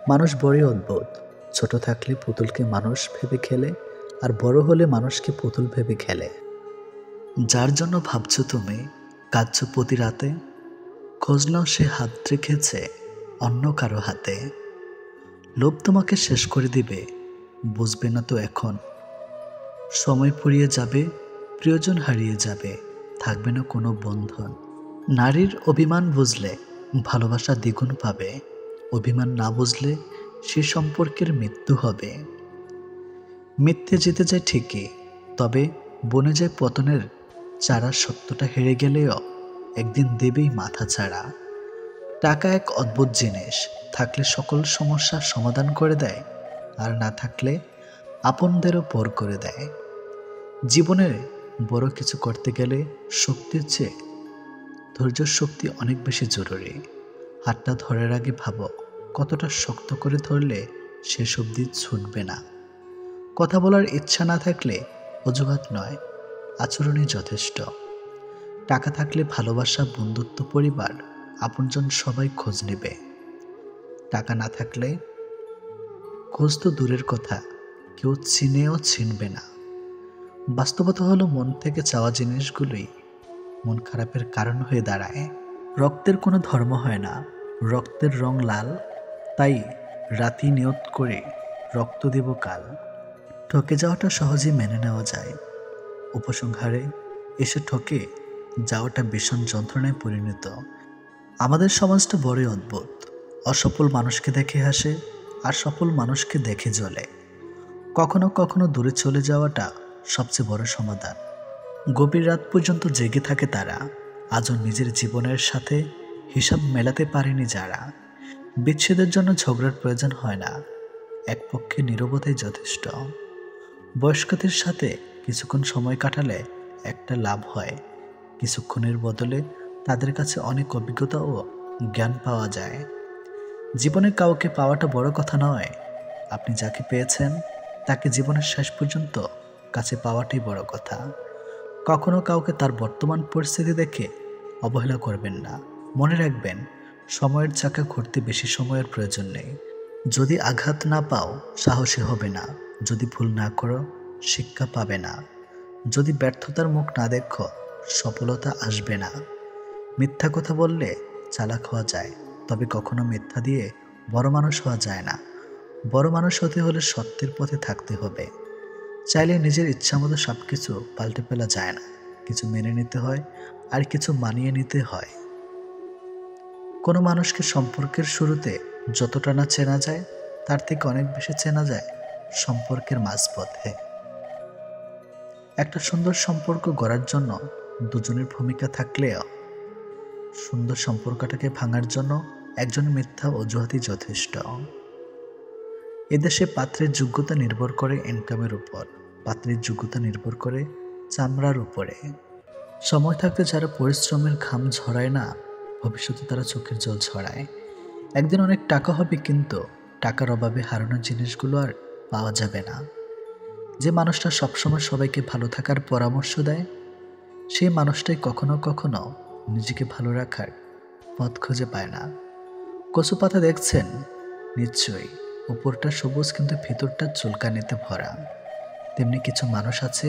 মানুষ বড়ই অদ্ভুত, ছোট থাকলে পুতুলকে মানুষ ভেবে খেলে, আর বড় হলে মানুষকে পুতুল ভেবে খেলে। যার জন্য ভাবছো তুমি, কাঁদছো প্রতি রাতে, খোঁজ নাও সে হাত রেখেছে অন্য কারো হাতে। লোভ তোমাকে শেষ করে দিবে, বুঝবে না তো এখন। সময় ফুরিয়ে যাবে, প্রিয়জন হারিয়ে যাবে, থাকবে না কোনো বন্ধন। নারীর অভিমান বুঝলে ভালোবাসা দ্বিগুণ পাবে, অভিমান না বুঝলে সে সম্পর্কের মৃত্যু হবে। মিথ্যে জিতে যায় ঠিকই, তবে বনে যায় পতনের চারা। সত্যটা হেরে গেলেও একদিন দেবেই মাথা ছাড়া। টাকা এক অদ্ভুত জিনিস, থাকলে সকল সমস্যার সমাধান করে দেয়, আর না থাকলে আপনদেরও পর করে দেয়। জীবনে বড় কিছু করতে গেলে শক্তির চেয়ে ধৈর্য শক্তি অনেক বেশি জরুরি। হাতটা ধরার আগে ভাবো কতটা শক্ত করে ধরলে শেষ অবধি ছুটবে না। কথা বলার ইচ্ছা না থাকলে অজুহাত নয়, আচরণই যথেষ্ট। টাকা থাকলে ভালোবাসা, বন্ধুত্ব, পরিবার, আপনজন সবাই খোঁজ নেবে। টাকা না থাকলে খোঁজ তো দূরের কথা, কেউ চিনেও চিনবে না। বাস্তবতা হলো মন থেকে চাওয়া জিনিসগুলোই মন খারাপের কারণ হয়ে দাঁড়ায়। রক্তের কোনো ধর্ম হয় না, রক্তের রং লাল, তাই রাতি নিয়ত করে রক্ত দেব কাল। ঠকে যাওয়াটা সহজেই মেনে নেওয়া যায়, উপসংহারে এসে ঠকে যাওয়াটা ভীষণ যন্ত্রণায় পরিণত। আমাদের সমাজটা বড়ই অদ্ভুত, অসফল মানুষকে দেখে হাসে আর সফল মানুষকে দেখে জ্বলে। কখনো কখনো দূরে চলে যাওয়াটা সবচেয়ে বড় সমাধান। গভীর রাত পর্যন্ত জেগে থাকে তারা, আজও নিজের জীবনের সাথে হিসাব মেলাতে পারেনি যারা। বিচ্ছেদের জন্য ঝগড়ার প্রয়োজন হয় না, এক পক্ষে নীরবতাই যথেষ্ট। বয়স্কদের সাথে কিছুক্ষণ সময় কাটালে একটা লাভ হয়, কিছুক্ষণের বদলে তাদের কাছে অনেক অভিজ্ঞতা ও জ্ঞান পাওয়া যায়। জীবনে কাউকে পাওয়াটা বড় কথা নয়, আপনি যাকে পেয়েছেন তাকে জীবনের শেষ পর্যন্ত কাছে পাওয়াটাই বড় কথা। কখনো কাউকে তার বর্তমান পরিস্থিতি দেখে অবহেলা করবেন না। মনে রাখবেন, সময়ের চাকা ঘুরতে বেশি সময়ের প্রয়োজন নেই। যদি আঘাত না পাও সাহসী হবে না, যদি ভুল না করো শিক্ষা পাবে না, যদি ব্যর্থতার মুখ না দেখো সফলতা আসবে না। মিথ্যা কথা বললে চালাক হওয়া যায়, তবে কখনো মিথ্যা দিয়ে বড় মানুষ হওয়া যায় না। বড় মানুষ হতে হলে সত্যের পথে থাকতে হবে। চাইলে নিজের ইচ্ছা মতো সব কিছু পাল্টে ফেলা যায় না, কিছু মেনে নিতে হয় আর কিছু মানিয়ে নিতে হয়। কোনো মানুষকে সম্পর্কের শুরুতে যতটা না চেনা যায়, তার থেকে অনেক বেশি চেনা যায় সম্পর্কের মাঝপথে। একটা সুন্দর সম্পর্ক গড়ার জন্য দুজনের ভূমিকা থাকলেও সুন্দর সম্পর্কটাকে ভাঙার জন্য একজন মিথ্যা অজুহাতই যথেষ্ট। এদেশে পাত্রের যোগ্যতা নির্ভর করে ইনকামের উপর, পাত্রের যোগ্যতা নির্ভর করে চামড়ার উপরে। সময় থাকতে যারা পরিশ্রমের ঘাম ঝরায় না, ভবিষ্যতে তারা চোখের জল ছড়ায়। একদিন অনেক টাকা হবে, কিন্তু টাকার অভাবে হারানোর জিনিসগুলো আর পাওয়া যাবে না। যে মানুষটা সবসময় সবাইকে ভালো থাকার পরামর্শ দেয়, সেই মানুষটাই কখনো কখনো নিজেকে ভালো রাখার পথ খুঁজে পায় না। কচু পাতা দেখছেন নিশ্চয়ই, উপরটা সবুজ কিন্তু ভিতরটা চুলকানিতে ভরা। তেমনি কিছু মানুষ আছে,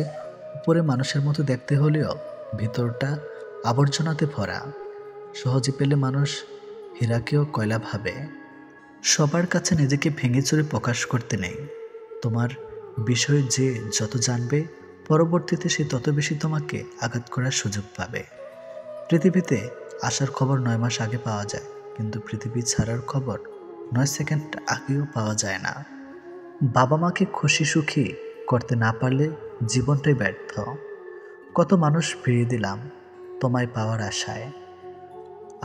উপরে মানুষের মতো দেখতে হলেও ভিতরটা আবর্জনাতে ভরা। সহজে পেলে মানুষ হীরাকেও কয়লা ভাবে। সবার কাছে নিজেকে ভেঙে চুরে প্রকাশ করতে নেই। তোমার বিষয়ে যে যত জানবে, পরবর্তীতে সে তত বেশি তোমাকে আঘাত করার সুযোগ পাবে। পৃথিবীতে আসার খবর 9 মাস আগে পাওয়া যায়, কিন্তু পৃথিবী ছাড়ার খবর 9 সেকেন্ড আগেও পাওয়া যায় না। বাবা মাকে খুশি সুখী করতে না পারলে জীবনটাই ব্যর্থ। কত মানুষ ফিরিয়ে দিলাম তোমায় পাওয়ার আশায়,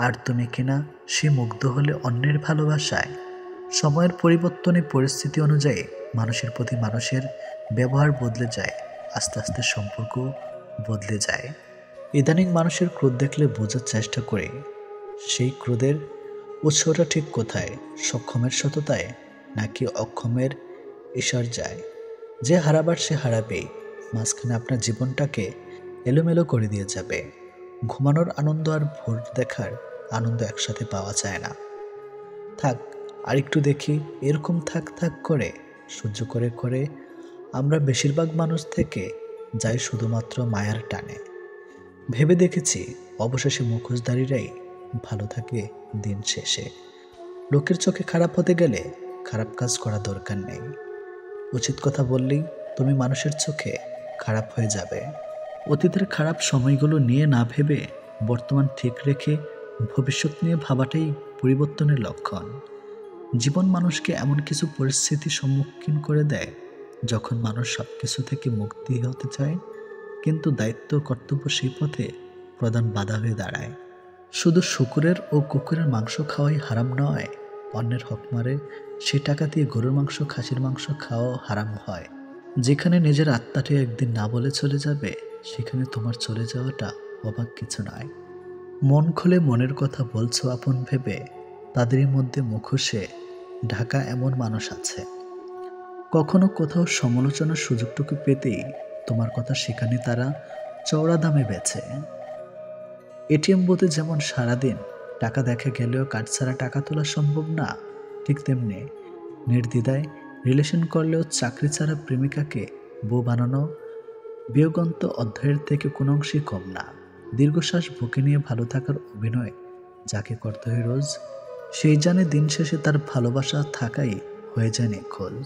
আর তুমি কিনা সে মুগ্ধ হলে অন্যের ভালোবাসায়। সময়ের পরিবর্তনে পরিস্থিতি অনুযায়ী মানুষের প্রতি মানুষের ব্যবহার বদলে যায়, আস্তে আস্তে সম্পর্ক বদলে যায়। ইদানিং মানুষের ক্রোধ দেখলে বোঝার চেষ্টা করি সেই ক্রোধের উৎসটা ঠিক কোথায়, সক্ষমের সততায় নাকি অক্ষমের যায়। যে হারাবার সে হারাবেই, মাঝখানে আপনার জীবনটাকে এলোমেলো করে দিয়ে যাবে। ঘুমানোর আনন্দ আর ভোর দেখার আনন্দ একসাথে পাওয়া যায় না। থাক আরেকটু দেখি, এরকম থাক থাক করে সহ্য করে করে আমরা বেশিরভাগ মানুষ থেকে যাই শুধুমাত্র মায়ার টানে। ভেবে দেখেছি অবশেষে মুখোশধারীরাই ভালো থাকে দিন শেষে। লোকের চোখে খারাপ হতে গেলে খারাপ কাজ করা দরকার নেই। উচিত কথা বললেই তুমি মানুষের চোখে খারাপ হয়ে যাবে। অতীতের খারাপ সময়গুলো নিয়ে না ভেবে বর্তমান ঠিক রেখে ভবিষ্যৎ নিয়ে ভাবাটাই পরিবর্তনের লক্ষণ। জীবন মানুষকে এমন কিছু পরিস্থিতির সম্মুখীন করে দেয় যখন মানুষ সব কিছু থেকে মুক্তি হতে চায়, কিন্তু দায়িত্ব কর্তব্য সেই পথে প্রধান বাধা হয়ে দাঁড়ায়। শুধু শুকুরের ও কুকুরের মাংস খাওয়াই হারাম নয়, অন্যের হক মারে সে টাকা দিয়ে গরুর মাংস খাসির মাংস খাওয়াও হারাম হয়। যেখানে নিজের আত্মাটি একদিন না বলে চলে যাবে, সেখানে তোমার চলে যাওয়াটা অবাক কিছু নয়। মন খুলে মনের কথা বলছো আপন ভেবে, তাদেরই মধ্যে মুখোশে ঢাকা এমন মানুষ আছে। কখনো কোথাও সমালোচনার সুযোগটুকু পেতেই তোমার কথা সেখানে তারা চওড়া দামে বেচে। এটিএম বুথে যেমন সারাদিন টাকা দেখা গেলেও কার্ড ছাড়া টাকা তোলা সম্ভব না, ঠিক তেমনি নির্দ্বিধায় রিলেশন করলেও চাকরি ছাড়া প্রেমিকাকে বউ বানানো বিয়োগন্ত অধ্যায়ের থেকে কোনো অংশই কম না। দীর্ঘশ্বাস বুকে নিয়ে ভালো থাকার অভিনয় যাকে করতে হয় রোজ, সেই জানে দিন শেষে তার ভালোবাসা থাকাই হয়ে যায় নিখোঁজ।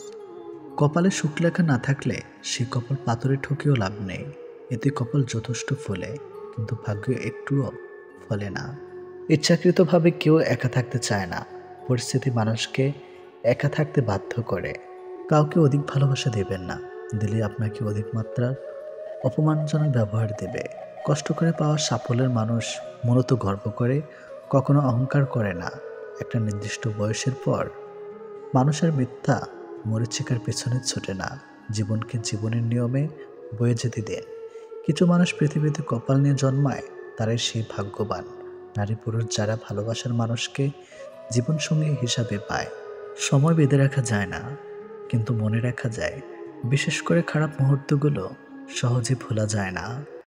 কপালে সুখ লেখা না থাকলে সে কপাল পাথরে ঠকেও লাভ নেই। এতে কপাল যথেষ্ট ফলে, কিন্তু ভাগ্য একটুও ফলে না। ইচ্ছাকৃতভাবে কেউ একা থাকতে চায় না, পরিস্থিতি মানুষকে একা থাকতে বাধ্য করে। কাউকে অধিক ভালোবাসা দেবেন না, দিলে আপনাকে অধিক মাত্রার অপমানজনক ব্যবহার দেবে। কষ্ট করে পাওয়া সাফল্যের মানুষ মূলত গর্ব করে, কখনো অহংকার করে না। একটা নির্দিষ্ট বয়সের পর মানুষের মিথ্যা মরিচিকার পেছনে ছোটে না, জীবনকে জীবনের নিয়মে বয়ে যেতে দেন। কিছু মানুষ পৃথিবীতে কপাল নিয়ে জন্মায়, তারাই সেই ভাগ্যবান নারী পুরুষ যারা ভালোবাসার মানুষকে জীবনসঙ্গী হিসাবে পায়। সময় বেঁধে রাখা যায় না, কিন্তু মনে রাখা যায়। বিশেষ করে খারাপ মুহূর্তগুলো সহজে ভোলা যায় না।